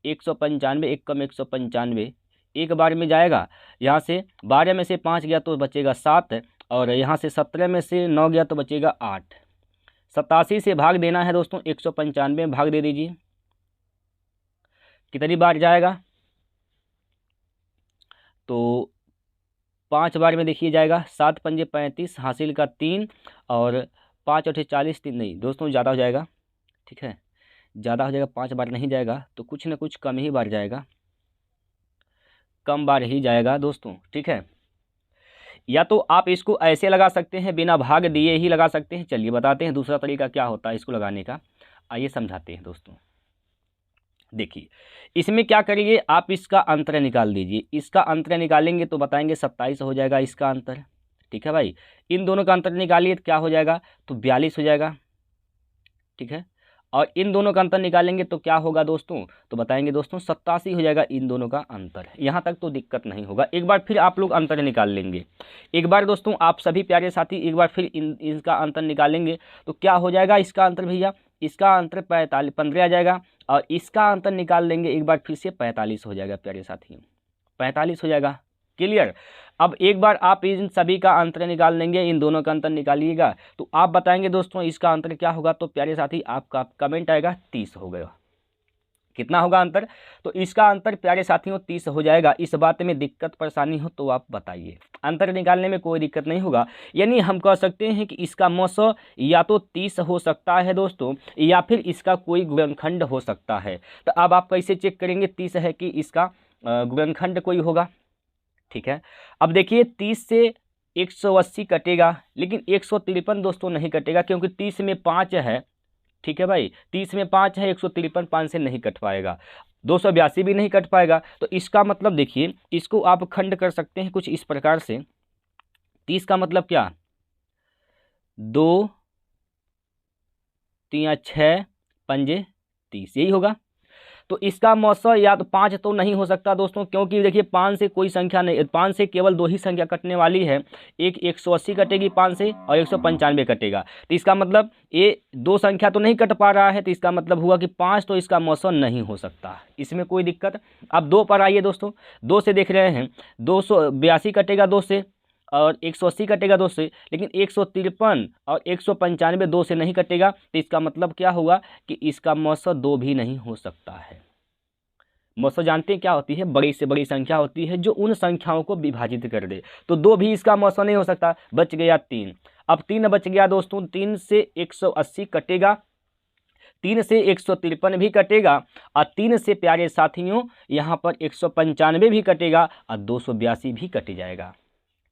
195, एक कम 195 एक बार में जाएगा। यहाँ से 12 में से 5 गया तो बचेगा 7 और यहाँ से 17 में से 9 गया तो बचेगा 8। 87 से भाग देना है दोस्तों, 195 में भाग दे दीजिए, कितनी बार जाएगा, तो 5 बार में देखिए जाएगा। 7 पंजे 35, हासिल का 3 और 5 8 40, 3 नहीं दोस्तों ज़्यादा हो जाएगा। ठीक है, ज़्यादा हो जाएगा, 5 बार नहीं जाएगा तो कुछ ना कुछ कम ही बार जाएगा, कम बार ही जाएगा दोस्तों। ठीक है, या तो आप इसको ऐसे लगा सकते हैं, बिना भाग दिए ही लगा सकते हैं। चलिए बताते हैं दूसरा तरीका क्या होता है इसको लगाने का, आइए समझाते हैं दोस्तों। देखिए इसमें क्या करिए, आप इसका अंतर निकाल दीजिए। इसका अंतर निकालेंगे तो बताएंगे 27 हो जाएगा इसका अंतर। ठीक है भाई, इन दोनों का अंतर निकालिए तो क्या हो जाएगा, तो 42 हो जाएगा। ठीक है, और इन दोनों का अंतर निकालेंगे तो क्या होगा दोस्तों, तो बताएंगे दोस्तों 87 हो जाएगा इन दोनों का अंतर। यहाँ तक तो दिक्कत नहीं होगा। एक बार फिर आप लोग अंतर निकाल लेंगे, एक बार दोस्तों आप सभी प्यारे साथी एक बार फिर इसका अंतर निकालेंगे तो क्या हो जाएगा इसका अंतर भैया, इसका अंतर 15 आ जाएगा और इसका अंतर निकाल लेंगे एक बार फिर से 45 हो जाएगा प्यारे साथी, 45 हो जाएगा। क्लियर। अब एक बार आप इन सभी का अंतर निकाल लेंगे, इन दोनों का अंतर निकालिएगा तो आप बताएंगे दोस्तों इसका अंतर क्या होगा, तो प्यारे साथी आपका कमेंट आएगा 30 हो गया। कितना होगा अंतर, तो इसका अंतर प्यारे साथियों 30 हो जाएगा। इस बात में दिक्कत परेशानी हो तो आप बताइए, अंतर निकालने में कोई दिक्कत नहीं होगा। यानी हम कह सकते हैं कि इसका मौसा या तो 30 हो सकता है दोस्तों, या फिर इसका कोई गुणनखंड हो सकता है। तो अब आप कैसे चेक करेंगे 30 है कि इसका गुणनखंड कोई होगा। ठीक है, अब देखिए 30 से 180 कटेगा, लेकिन 153 दोस्तों नहीं कटेगा क्योंकि 30 में 5 है। ठीक है भाई, 30 में 5 है, 153 5 से नहीं कट पाएगा, 282 भी नहीं कट पाएगा। तो इसका मतलब देखिए इसको आप खंड कर सकते हैं कुछ इस प्रकार से। 30 का मतलब क्या, 2 3 6 पंजे 30, यही होगा। तो इसका मौसा या तो 5 तो नहीं हो सकता दोस्तों, क्योंकि देखिए 5 से कोई संख्या नहीं, 5 से केवल 2 ही संख्या कटने वाली है, एक 180 कटेगी 5 से और 195 कटेगा। तो इसका मतलब ये 2 संख्या तो नहीं कट पा रहा है, तो इसका मतलब हुआ कि 5 तो इसका मौसा नहीं हो सकता, इसमें कोई दिक्कत। अब 2 पर आइए दोस्तों, 2 से देख रहे हैं 282 कटेगा 2 से और 180 कटेगा 2 से, लेकिन 153 और 195 2 से नहीं कटेगा, तो इसका मतलब क्या हुआ कि इसका मौसा 2 भी नहीं हो सकता है। मौसा जानते हैं क्या होती है? बड़ी से बड़ी संख्या होती है जो उन संख्याओं को विभाजित कर दे, तो 2 भी इसका मौसा नहीं हो सकता। बच गया 3। अब 3 बच गया दोस्तों, 3 से 180 कटेगा, 3 से 153 भी कटेगा, और 3 से प्यारे साथियों यहाँ पर 195 भी कटेगा, और 282 भी कट जाएगा।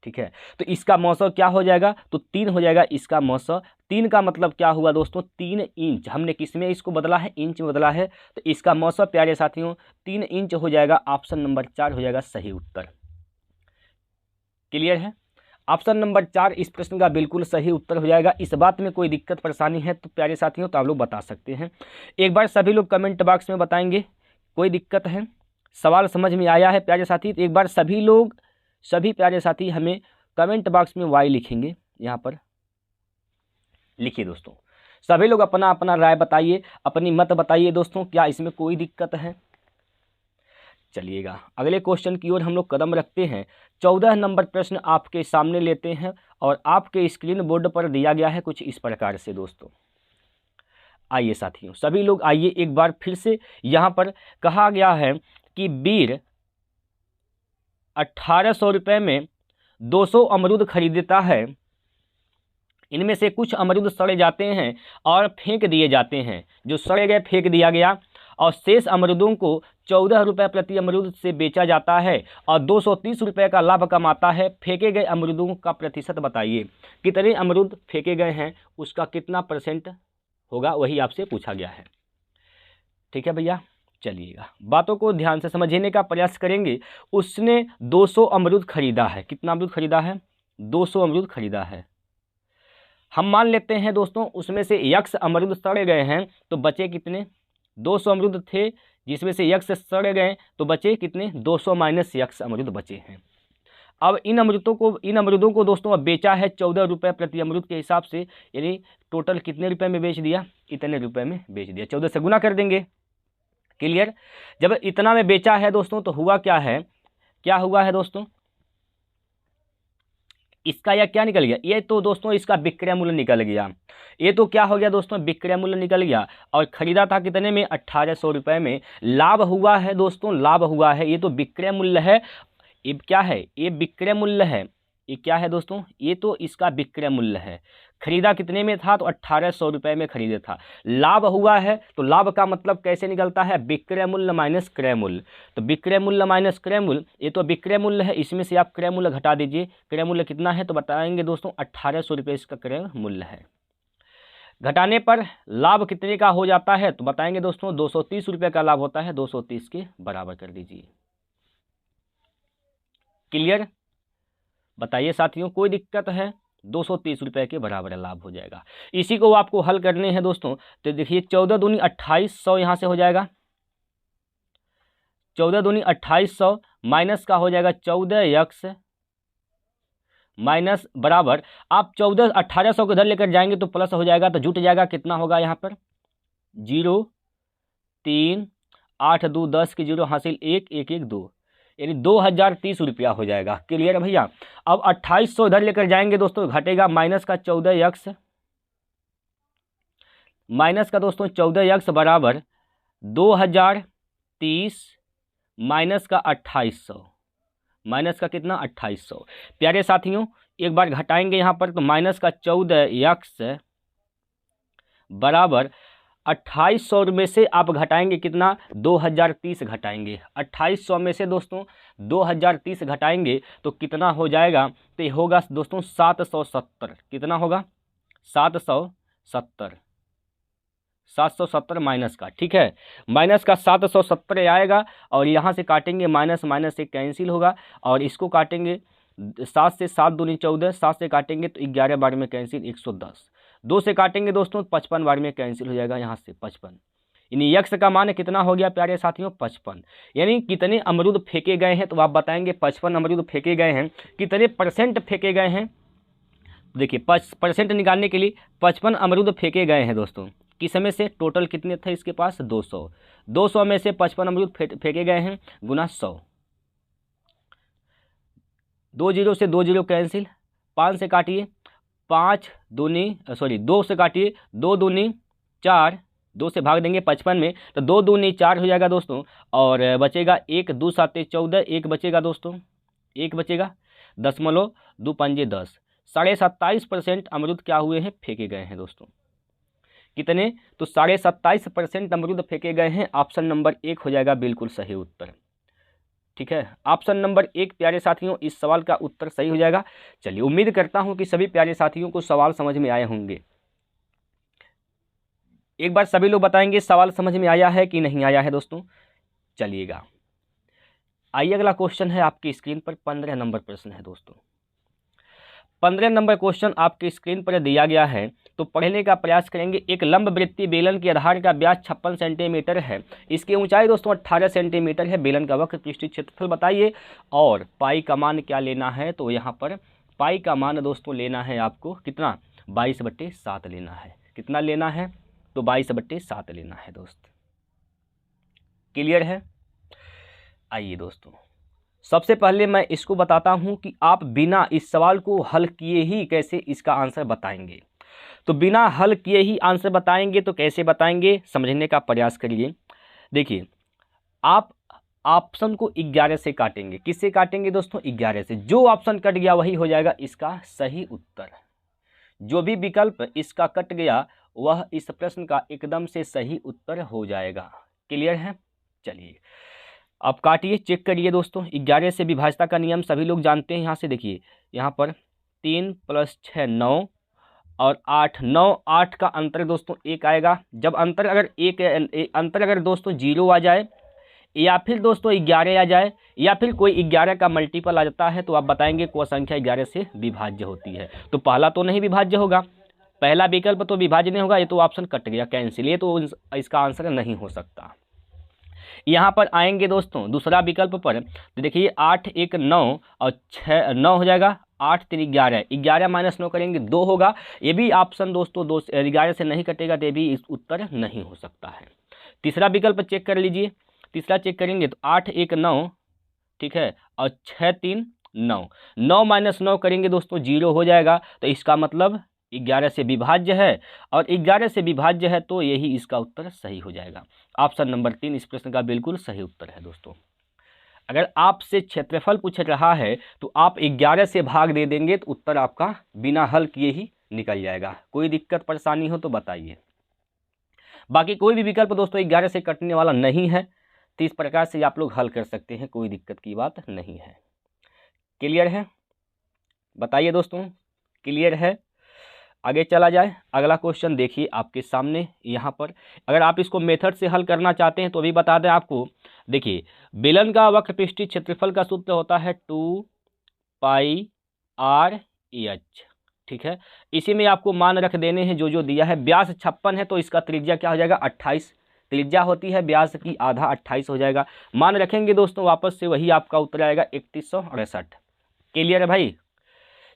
ठीक है, तो इसका मौसा क्या हो जाएगा? तो 3 हो जाएगा इसका मौसा। 3 का मतलब क्या हुआ दोस्तों? 3 इंच। हमने किस में इसको बदला है? इंच में बदला है। तो इसका मौसा प्यारे साथियों 3 इंच हो जाएगा। ऑप्शन नंबर 4 हो जाएगा सही उत्तर। क्लियर है? ऑप्शन नंबर 4 इस प्रश्न का बिल्कुल सही उत्तर हो जाएगा। इस बात में कोई दिक्कत परेशानी है तो प्यारे साथियों तो आप लोग बता सकते हैं। एक बार सभी लोग कमेंट बॉक्स में बताएंगे कोई दिक्कत है, सवाल समझ में आया है प्यारे साथी? तो एक बार सभी लोग, सभी प्यारे साथी हमें कमेंट बॉक्स में वाई लिखेंगे, यहाँ पर लिखिए दोस्तों। सभी लोग अपना अपना राय बताइए, अपनी मत बताइए दोस्तों, क्या इसमें कोई दिक्कत है? चलिएगा अगले क्वेश्चन की ओर हम लोग कदम रखते हैं। 14 नंबर प्रश्न आपके सामने लेते हैं और आपके स्क्रीन बोर्ड पर दिया गया है कुछ इस प्रकार से दोस्तों। आइए साथियों, सभी लोग आइए एक बार फिर से। यहाँ पर कहा गया है कि वीर 1800 रुपये में 200 अमरूद खरीदता है। इनमें से कुछ अमरूद सड़े जाते हैं और फेंक दिए जाते हैं। जो सड़े गए फेंक दिया गया, और शेष अमरूदों को 14 रुपये प्रति अमरूद से बेचा जाता है और 230 रुपये का लाभ कमाता है। फेंके गए अमरूदों का प्रतिशत बताइए। कितने अमरूद फेंके गए हैं, उसका कितना % होगा, वही आपसे पूछा गया है। ठीक है भैया, चलिएगा बातों को ध्यान से समझने का प्रयास करेंगे। उसने 200 अमरूद खरीदा है। कितना अमरूद खरीदा है? 200 अमरूद खरीदा है। हम मान लेते हैं दोस्तों उसमें से यक्ष अमरूद सड़े गए हैं, तो बचे कितने? 200 अमरूद थे जिसमें से यक्ष सड़े गए, तो बचे कितने? 200 माइनस यक्ष अमरूद बचे हैं। अब इन अमरूदों को दोस्तों अब बेचा है 14 रुपये प्रति अमरूद के हिसाब से, यानी टोटल कितने रुपए में बेच दिया? इतने रुपए में बेच दिया। 14 से गुना कर देंगे। क्लियर? जब इतना में बेचा है दोस्तों तो हुआ क्या है? क्या हुआ है दोस्तों? इसका यह क्या निकल गया? ये तो दोस्तों इसका विक्रय मूल्य निकल गया। ये तो क्या हो गया दोस्तों? विक्रय मूल्य निकल गया। और खरीदा था कितने में? 1800 रुपये में। लाभ हुआ है दोस्तों, लाभ हुआ है। ये तो विक्रय मूल्य है। ये क्या है? ये विक्रय मूल्य है। ये क्या है दोस्तों? ये तो इसका विक्रय मूल्य है। खरीदा कितने में था? तो 1800 रुपये में खरीदा था। लाभ हुआ है, तो लाभ का मतलब कैसे निकलता है? विक्रय मूल्य माइनस क्रय मूल्य। तो विक्रय मूल्य माइनस क्रय मूल्य, ये तो विक्रय मूल्य है, इसमें से आप क्रय मूल्य घटा दीजिए। क्रय मूल्य कितना है तो बताएंगे दोस्तों 1800 रुपये इसका क्रय मूल्य है। घटाने पर लाभ कितने का हो जाता है तो बताएंगे दोस्तों 230 रुपये का लाभ होता है। 230 के बराबर कर दीजिए। क्लियर? बताइए साथियों, कोई दिक्कत है? 230 रुपये के बराबर लाभ हो जाएगा। इसी को आपको हल करने हैं दोस्तों। तो देखिए 14 दूनी 2800 यहाँ से हो जाएगा। 14 दूनी 2800 माइनस का हो जाएगा 14 यक्ष माइनस बराबर, आप 1800 को इधर लेकर जाएंगे तो प्लस हो जाएगा, तो जुट जाएगा। कितना होगा यहाँ पर? 0 3 8 2 10 के 0 हासिल 1 1 1 2, यानी 2030 रुपया हो जाएगा। क्लियर है भैया? अब 2800 इधर लेकर जाएंगे दोस्तों, घटेगा माइनस का 14 यक्ष, माइनस का दोस्तों 14 यक्ष बराबर 2030 माइनस का 2800, माइनस का कितना? 2800। प्यारे साथियों एक बार घटाएंगे यहाँ पर, तो माइनस का 14 यक्ष बराबर 2800 में से आप घटाएंगे कितना? 2030 घटाएंगे। 2800 में से दोस्तों 2030 घटाएंगे तो कितना हो जाएगा? तो ये होगा दोस्तों 770। कितना होगा? 770। 770 माइनस का, ठीक है, माइनस का 770 आएगा। और यहाँ से काटेंगे माइनस, माइनस से कैंसिल होगा, और इसको काटेंगे 7 से 7 दूनी 14, 7 से काटेंगे तो 11 बार में कैंसिल 110, 2 से काटेंगे दोस्तों 55 बार में कैंसिल हो जाएगा यहाँ से 55। यानी यक्ष का मान कितना हो गया प्यारे साथियों? 55। यानी कितने अमरूद फेंके गए हैं तो आप बताएंगे 55 अमरूद फेंके गए हैं। कितने % फेंके गए हैं? देखिए % निकालने के लिए 55 अमरूद फेंके गए हैं दोस्तों। किस समय से? टोटल कितने थे इसके पास? 200। 200 में से 55 अमरूद फेंके गए हैं गुना 100। 2 जीरो से 2 जीरो कैंसिल, 5 से काटिए 5 दूनी सॉरी 2 से काटिए 2 दूनी 4, 2 से भाग देंगे 55 में तो 2 दूनी 4 हो जाएगा दोस्तों। और बचेगा 1 2 7 14, एक बचेगा दोस्तों, एक बचेगा 0.2 पंजे 10, 27.5% अमरूद क्या हुए हैं, फेंके गए हैं दोस्तों। कितने, तो 27.5% अमरूद फेंके गए हैं। ऑप्शन नंबर 1 हो जाएगा बिल्कुल सही उत्तर। ठीक है, ऑप्शन नंबर 1 प्यारे साथियों इस सवाल का उत्तर सही हो जाएगा। चलिए, उम्मीद करता हूं कि सभी प्यारे साथियों को सवाल समझ में आए होंगे। एक बार सभी लोग बताएंगे सवाल समझ में आया है कि नहीं आया है दोस्तों। चलिएगा, आइए अगला क्वेश्चन है आपकी स्क्रीन पर, 15 नंबर प्रश्न है दोस्तों। 15 नंबर क्वेश्चन आपकी स्क्रीन पर दिया गया है, तो पढ़ने का प्रयास करेंगे। एक लंबवृत्तीय बेलन के आधार का व्यास 56 सेंटीमीटर है, इसकी ऊंचाई दोस्तों 18 सेंटीमीटर है। बेलन का वक्र पृष्ठीय क्षेत्रफल बताइए और पाई का मान क्या लेना है, तो यहाँ पर पाई का मान दोस्तों लेना है आपको कितना, 22/7 लेना है। कितना लेना है, तो 22/7 लेना है दोस्त। क्लियर है। आइए दोस्तों, सबसे पहले मैं इसको बताता हूं कि आप बिना इस सवाल को हल किए ही कैसे इसका आंसर बताएंगे। तो बिना हल किए ही आंसर बताएंगे तो कैसे बताएंगे, समझने का प्रयास करिए। देखिए, आप ऑप्शन को 11 से काटेंगे। किससे काटेंगे दोस्तों, 11 से। जो ऑप्शन कट गया वही हो जाएगा इसका सही उत्तर। जो भी विकल्प इसका कट गया वह इस प्रश्न का एकदम से सही उत्तर हो जाएगा। क्लियर है। चलिए, अब काटिए, चेक करिए दोस्तों। 11 से विभाज्यता का नियम सभी लोग जानते हैं। यहाँ से देखिए, यहाँ पर 3 + 6 9 और 8, 9 8 का अंतर दोस्तों 1 आएगा। जब अंतर अगर अंतर अगर दोस्तों 0 आ जाए या फिर दोस्तों 11 आ जाए या फिर कोई 11 का मल्टीपल आ जाता है, तो आप बताएंगे कोई संख्या 11 से विभाज्य होती है। तो पहला तो नहीं विभाज्य होगा, पहला विकल्प तो विभाज्य नहीं होगा, ये तो ऑप्शन कट गया, कैंसिल, ये तो इसका आंसर नहीं हो सकता। यहाँ पर आएंगे दोस्तों दूसरा विकल्प पर, तो देखिए 8 1 9 और 6 9 हो जाएगा, 8 3 11, 11 - 9 करेंगे 2 होगा। ये भी ऑप्शन दोस्तों 11 से नहीं कटेगा, तो ये भी इस उत्तर नहीं हो सकता है। तीसरा विकल्प चेक कर लीजिए, तीसरा चेक करेंगे तो 8 1 9, ठीक है, और 6 3 9, 9 - 9 करेंगे दोस्तों 0 हो जाएगा। तो इसका मतलब 11 से विभाज्य है, और 11 से विभाज्य है तो यही इसका उत्तर सही हो जाएगा। ऑप्शन नंबर 3 इस प्रश्न का बिल्कुल सही उत्तर है दोस्तों। अगर आपसे क्षेत्रफल पूछ रहा है तो आप 11 से भाग दे देंगे तो उत्तर आपका बिना हल किए ही निकल जाएगा। कोई दिक्कत परेशानी हो तो बताइए। बाकी कोई भी विकल्प दोस्तों 11 से कटने वाला नहीं है, तो इस प्रकार से आप लोग हल कर सकते हैं, कोई दिक्कत की बात नहीं है। क्लियर है, बताइए दोस्तों, क्लियर है। आगे चला जाए, अगला क्वेश्चन देखिए आपके सामने। यहाँ पर अगर आप इसको मेथड से हल करना चाहते हैं तो अभी बता दें आपको। देखिए, बेलन का वक्र पृष्ठीय क्षेत्रफल का सूत्र होता है 2πr/h, ठीक है। इसी में आपको मान रख देने हैं जो जो दिया है। व्यास 56 है तो इसका त्रिज्या क्या हो जाएगा, 28 त्रिज्या होती है व्यास की, आधा 28 हो जाएगा। मान रखेंगे दोस्तों, वापस से वही आपका उत्तर आएगा 3168। क्लियर है भाई।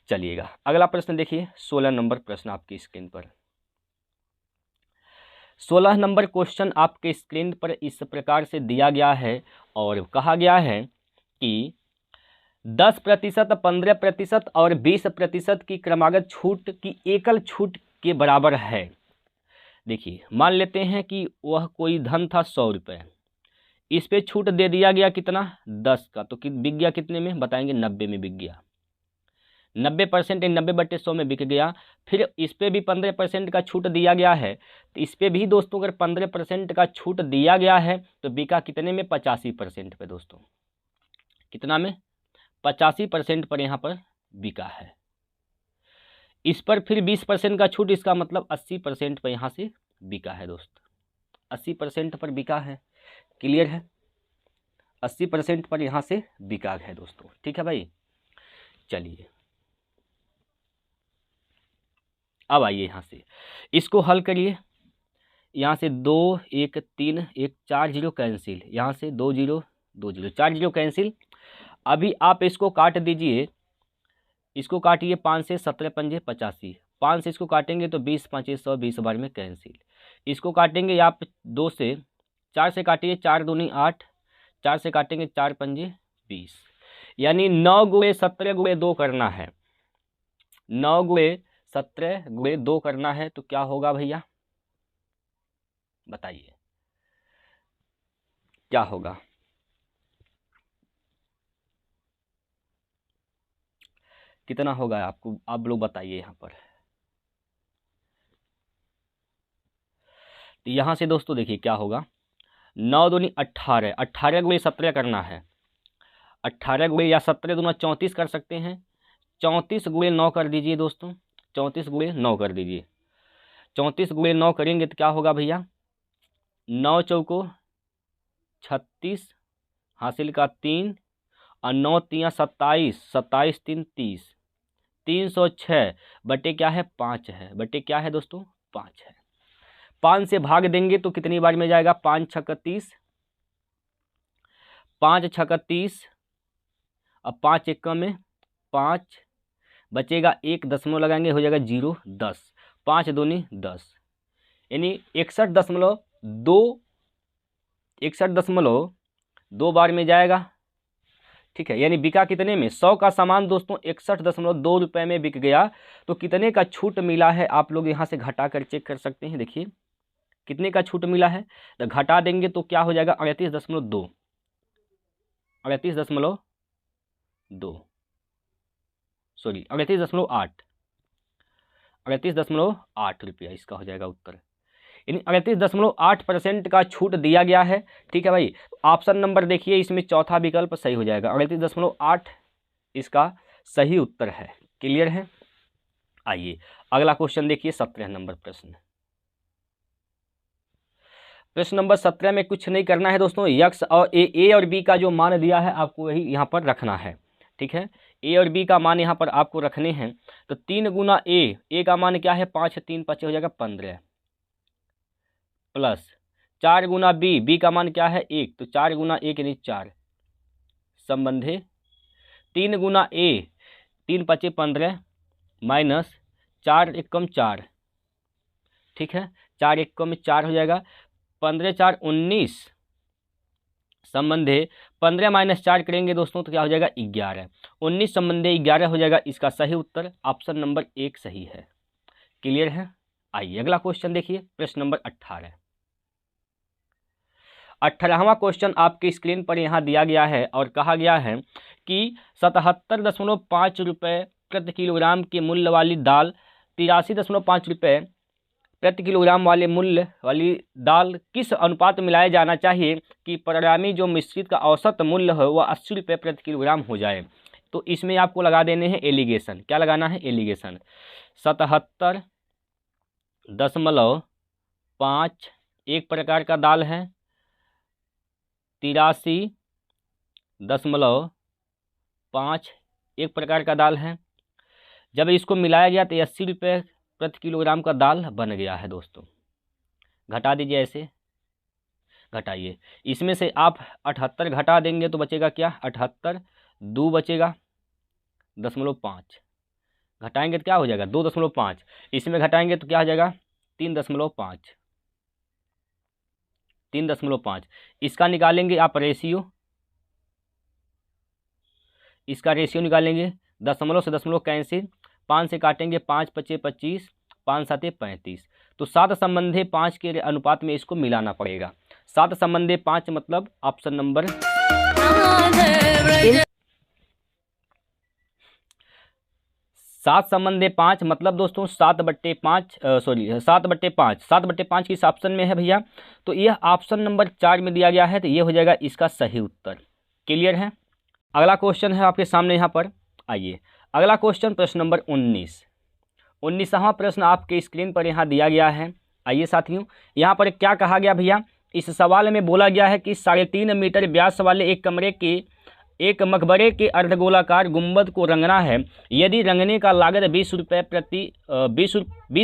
चलिएगा, अगला प्रश्न देखिए, 16 नंबर प्रश्न आपकी स्क्रीन पर। 16 नंबर क्वेश्चन आपके स्क्रीन पर इस प्रकार से दिया गया है और कहा गया है कि 10%, 15% और 20% की क्रमागत छूट की एकल छूट के बराबर है। देखिए, मान लेते हैं कि वह कोई धन था 100 रुपये, इस पे छूट दे दिया गया कितना, 10 का, तो बिक गया कितने में बताएंगे, 90 में बिक गया। 90% 90/100 में बिक गया। फिर इस पे भी 15% का छूट दिया गया है, तो इस पे भी दोस्तों अगर 15% का छूट दिया गया है तो बिका कितने में, 85% पे दोस्तों। कितना में, 85% पर यहाँ पर बिका है। इस पर फिर 20% का छूट, इसका मतलब 80% पर यहाँ से बिका है दोस्त। 80% पर बिका है। क्लियर है, 80% पर यहाँ से बिका है दोस्तों। ठीक है भाई। चलिए, अब आइए यहाँ से इसको हल करिए। यहाँ से 2 1 3 1 4 0 कैंसिल, यहाँ से 2 0 2 0 4 0 कैंसिल। अभी आप इसको काट दीजिए, इसको काटिए 5 से 17 पंजे 85, 5 से इसको काटेंगे तो 20 5 100, 20 बार में कैंसिल। इसको काटेंगे आप 2 से, 4 से काटिए 4 दूनी 8, 4 से काटेंगे 4 पंजे 20। यानी 9 गुणे 17 गुणे 2 करना है, 9 गुणे 17 गुणे 2 करना है, तो क्या होगा भैया बताइए क्या होगा? कितना होगा आपको, आप लोग बताइए यहाँ पर। तो यहाँ से दोस्तों देखिए क्या होगा, 9 दूनी 18, 18 गुणे 17 करना है, 18 गुणे या 17 दूना 34 कर सकते हैं, 34 गुणे 9 कर दीजिए दोस्तों, 34 गुणे 9 कर दीजिए, 34 गुणे 9 करेंगे तो क्या होगा भैया, 9 चौको 36, हासिल का 3 और 9 तियाँ 27, 27 3 30, 306 बटे क्या है 5 है, बटे क्या है दोस्तों 5 है। 5 से भाग देंगे तो कितनी बार में जाएगा, 5 छक्का 30, 5 छक्का 30 अब 5 एकम में 5 बचेगा, 1 दशमलव लगाएंगे हो जाएगा 0 10, 5 दूनी 10, यानी 61.2 बार में जाएगा। ठीक है, यानी बिका कितने में, 100 का सामान दोस्तों 61.2 रुपये में बिक गया। तो कितने का छूट मिला है आप लोग यहाँ से घटा कर चेक कर सकते हैं। देखिए कितने का छूट मिला है, तो घटा देंगे तो क्या हो जाएगा 38.2, 38.2 सॉरी 38.8, 38.8 रुपया इसका हो जाएगा उत्तर, यानी 38.8% का छूट दिया गया है। ठीक है भाई, ऑप्शन नंबर देखिए इसमें चौथा विकल्प सही हो जाएगा, 38.8 इसका सही उत्तर है। क्लियर है? आइए अगला क्वेश्चन देखिए, 17 नंबर प्रश्न। प्रश्न नंबर 17 में कुछ नहीं करना है दोस्तों, यक्स और ए और बी का जो मान दिया है आपको वही यहाँ पर रखना है। ठीक है, ए और बी का मान यहाँ पर आपको रखने हैं। तो 3 गुना ए का मान क्या है 5, 3 5 हो जाएगा 15, प्लस 4 गुना बी का मान क्या है 1, तो 4 गुना 1 यानी 4, संबंधे 3 गुना ए 3 5 15 माइनस 4 एकम 4, ठीक है 4 एकम 4 हो जाएगा, 15 4 19, संबंधे 15 माइनस 4 करेंगे दोस्तों तो क्या हो जाएगा 11, 19 संबंधे 11 हो जाएगा। इसका सही उत्तर ऑप्शन नंबर 1 सही है। क्लियर है? आइए अगला क्वेश्चन देखिए, प्रश्न नंबर 18। 18वां क्वेश्चन आपके स्क्रीन पर यहाँ दिया गया है और कहा गया है कि 77.5 रुपये प्रति किलोग्राम के मूल्य वाली दाल 83.5 रुपये प्रति किलोग्राम वाले मूल्य वाली दाल किस अनुपात में मिलाया जाना चाहिए कि परिणामी जो मिश्रित का औसत मूल्य है वह 80 रुपये प्रति किलोग्राम हो जाए। तो इसमें आपको लगा देने हैं एलिगेशन। क्या लगाना है? एलिगेशन। 77.5 एक प्रकार का दाल है, 83.5 एक प्रकार का दाल है। जब इसको मिलाया गया तो 80 रुपये प्रति किलोग्राम का दाल बन गया है दोस्तों। घटा दीजिए, ऐसे घटाइए। इसमें से आप 78 घटा देंगे तो बचेगा क्या 78, 2 बचेगा 0.5, घटाएंगे तो क्या हो जाएगा 2.5, इसमें घटाएंगे तो क्या हो जाएगा 3.5, 3.5। इसका निकालेंगे आप रेशियो, इसका रेशियो निकालेंगे, दशमलव से दशमलव कैंसिल, 5 से काटेंगे 5 5 25, 5 7 35। तो 7 संबंधे 5 के अनुपात में इसको मिलाना पड़ेगा। 7 संबंधे 5 मतलब ऑप्शन नंबर 7 संबंधे 5 मतलब दोस्तों 7/5 7/5 7/5 किस ऑप्शन में है भैया? तो यह ऑप्शन नंबर 4 में दिया गया है, तो ये हो जाएगा इसका सही उत्तर। क्लियर है? अगला क्वेश्चन है आपके सामने यहाँ पर। आइए अगला क्वेश्चन, प्रश्न नंबर 19। 19वां प्रश्न आपके स्क्रीन पर यहाँ दिया गया है। आइए साथियों, यहाँ पर क्या कहा गया भैया? इस सवाल में बोला गया है कि 3.5 मीटर व्यास वाले एक कमरे के एक मकबरे के अर्धगोलाकार गुंबद को रंगना है। यदि रंगने का लागत 20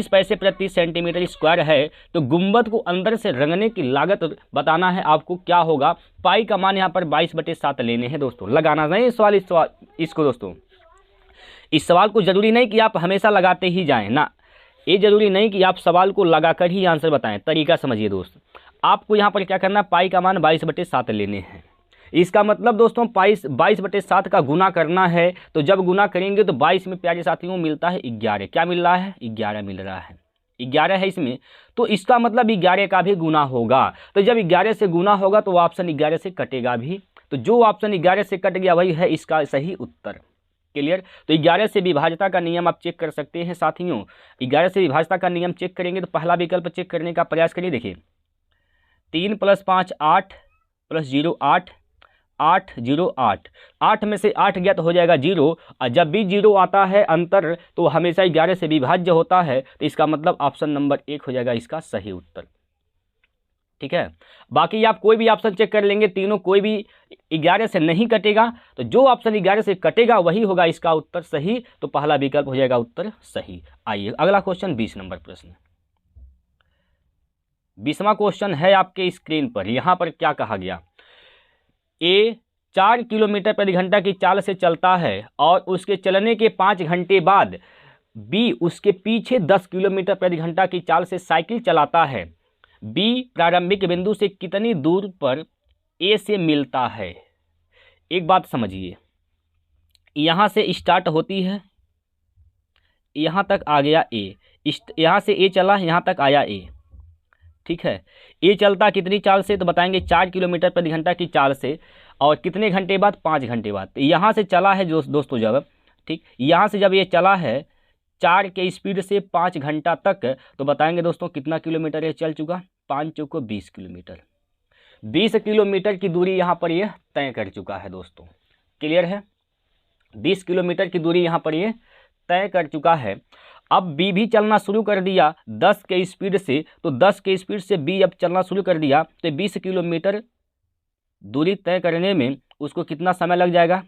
पैसे प्रति सेंटीमीटर स्क्वायर है तो गुंबद को अंदर से रंगने की लागत बताना है आपको। क्या होगा? पाई का मान यहाँ पर 22/7 लेने हैं दोस्तों। लगाना नहीं सवाल इसको दोस्तों। इस सवाल को जरूरी नहीं कि आप हमेशा लगाते ही जाएं ना, ये जरूरी नहीं कि आप सवाल को लगाकर ही आंसर बताएं। तरीका समझिए दोस्त, आपको यहाँ पर क्या करना, पाई का मान 22/7 लेने हैं। इसका मतलब दोस्तों 22/7 का गुना करना है। तो जब गुना करेंगे तो 22 में प्यारे साथियों मिलता है 11। क्या मिल रहा है? 11 मिल रहा है। 11 है इसमें, तो इसका मतलब 11 का भी गुना होगा। तो जब 11 से गुना होगा तो ऑप्शन 11 से कटेगा भी। तो जो ऑप्शन 11 से कट गया वही है इसका सही उत्तर। क्लियर? तो 11 से विभाज्यता का नियम आप चेक कर सकते हैं साथियों। 11 से विभाज्यता का नियम चेक करेंगे तो पहला विकल्प चेक करने का प्रयास करिए। देखिए 3 + 5 8 + 0 8, 8 0 8, 8 में से 8 गया तो हो जाएगा 0। और जब भी 0 आता है अंतर तो हमेशा 11 से विभाज्य होता है। तो इसका मतलब ऑप्शन नंबर 1 हो जाएगा इसका सही उत्तर। ठीक है, बाकी आप कोई भी ऑप्शन चेक कर लेंगे, तीनों कोई भी 11 से नहीं कटेगा। तो जो ऑप्शन 11 से कटेगा वही होगा इसका उत्तर सही। तो पहला विकल्प हो जाएगा उत्तर सही। आइए अगला क्वेश्चन 20 नंबर प्रश्न। 20वां क्वेश्चन है आपके स्क्रीन पर। यहां पर क्या कहा गया? ए 4 किलोमीटर प्रति घंटा की चाल से चलता है और उसके चलने के 5 घंटे बाद बी उसके पीछे 10 किलोमीटर प्रति घंटा की चाल से साइकिल चलाता है। बी प्रारंभिक बिंदु से कितनी दूर पर ए से मिलता है? एक बात समझिए, यहां से स्टार्ट होती है, यहां तक आ गया ए, यहां से ए चला, यहां तक आया ए। ठीक है, ए चलता कितनी चाल से? तो बताएंगे 4 किलोमीटर प्रति घंटा की चाल से। और कितने घंटे बाद? 5 घंटे बाद। तो यहाँ से चला है दोस्तों जब, ठीक, यहाँ से जब ये चला है 4 के स्पीड से 5 घंटा तक, तो बताएंगे दोस्तों कितना किलोमीटर ये चल चुका? 5 चौको 20 किलोमीटर। 20 किलोमीटर की दूरी यहाँ पर ये तय कर चुका है दोस्तों। क्लियर है? 20 किलोमीटर की दूरी यहाँ पर ये तय कर चुका है। अब बी भी चलना शुरू कर दिया 10 के स्पीड से। तो 10 के स्पीड से बी अब चलना शुरू कर दिया तो 20 किलोमीटर दूरी तय करने में उसको कितना समय लग जाएगा?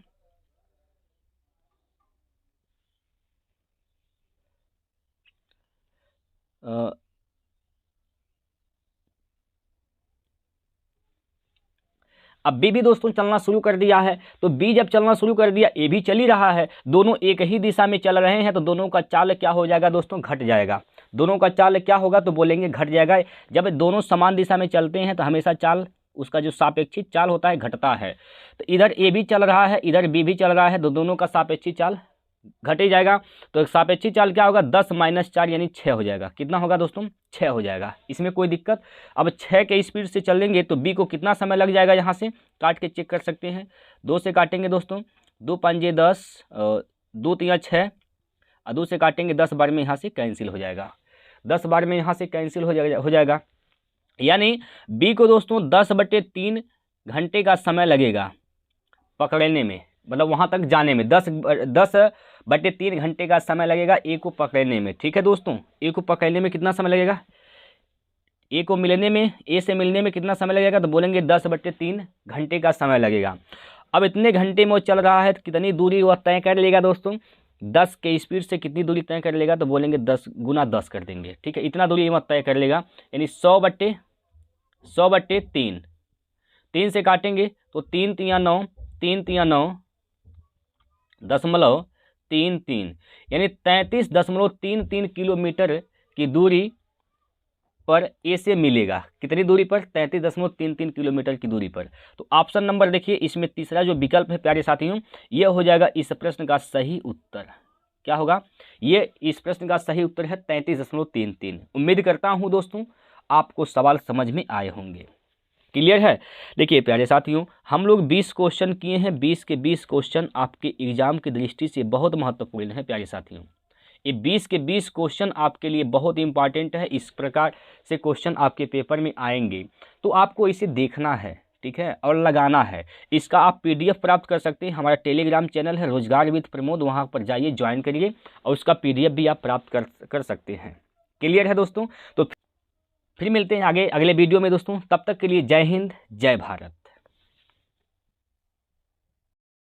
अब बी भी दोस्तों चलना शुरू कर दिया है। तो बी जब चलना शुरू कर दिया, ए भी चल ही रहा है, दोनों एक ही दिशा में चल रहे हैं। तो दोनों का चाल क्या हो जाएगा दोस्तों? घट जाएगा। दोनों का चाल क्या होगा? तो बोलेंगे घट जाएगा। जब दोनों समान दिशा में चलते हैं तो हमेशा चाल, उसका जो सापेक्षिक चाल होता है घटता है। तो इधर ए भी चल रहा है, इधर बी भी चल रहा है, तो दोनों का सापेक्षिक चाल घट ही जाएगा। तो सापेक्षिक चाल क्या होगा? 10 - 4 यानी 6 हो जाएगा। कितना होगा दोस्तों? 6 हो जाएगा। इसमें कोई दिक्कत? अब 6 के स्पीड से चलेंगे तो बी को कितना समय लग जाएगा? यहाँ से काट के चेक कर सकते हैं। 2 से काटेंगे दोस्तों, 2 × 5 = 10, 2 × 3 = 6, और 2 से काटेंगे 10 बार में यहाँ से कैंसिल हो जाएगा। 10 बार में यहाँ से कैंसिल हो जाएगा। यानी बी को दोस्तों 10/3 घंटे का समय लगेगा पकड़ने में, मतलब वहाँ तक जाने में 10/3 घंटे का समय लगेगा ए को पकड़ने में। ठीक है दोस्तों, ए को पकड़ने में कितना समय लगेगा? ए को मिलने में, ए से मिलने में कितना समय लगेगा? तो बोलेंगे 10/3 घंटे का समय लगेगा। अब इतने घंटे में वो चल रहा है तो कितनी दूरी वह तय कर लेगा दोस्तों? 10 के स्पीड से कितनी दूरी तय कर लेगा? तो बोलेंगे 10 × 10 कर देंगे। ठीक है, इतना दूरी वह तय कर लेगा, यानी 100/3। 3 से काटेंगे तो 3 × 3 = 9, 3 × 3 = 9 .33, यानी 33.33 किलोमीटर की दूरी पर ए से मिलेगा। कितनी दूरी पर? 33.33 किलोमीटर की दूरी पर। तो ऑप्शन नंबर देखिए, इसमें तीसरा जो विकल्प है प्यारे साथियों, ये हो जाएगा इस प्रश्न का सही उत्तर। क्या होगा? ये इस प्रश्न का सही उत्तर है 33.33। उम्मीद करता हूँ दोस्तों आपको सवाल समझ में आए होंगे। क्लियर है? देखिए प्यारे साथियों, हम लोग 20 क्वेश्चन किए हैं। 20 के 20 क्वेश्चन आपके एग्जाम की दृष्टि से बहुत महत्वपूर्ण है प्यारे साथियों। ये 20 के 20 क्वेश्चन आपके लिए बहुत इंपॉर्टेंट है। इस प्रकार से क्वेश्चन आपके पेपर में आएंगे तो आपको इसे देखना है, ठीक है, और लगाना है। इसका आप PDF प्राप्त कर सकते हैं। हमारा टेलीग्राम चैनल है रोजगार विद प्रमोद, वहाँ पर जाइए, ज्वाइन करिए और उसका PDF भी आप प्राप्त कर सकते हैं। क्लियर है दोस्तों? तो फिर मिलते हैं अगले वीडियो में दोस्तों। तब तक के लिए जय हिंद, जय भारत।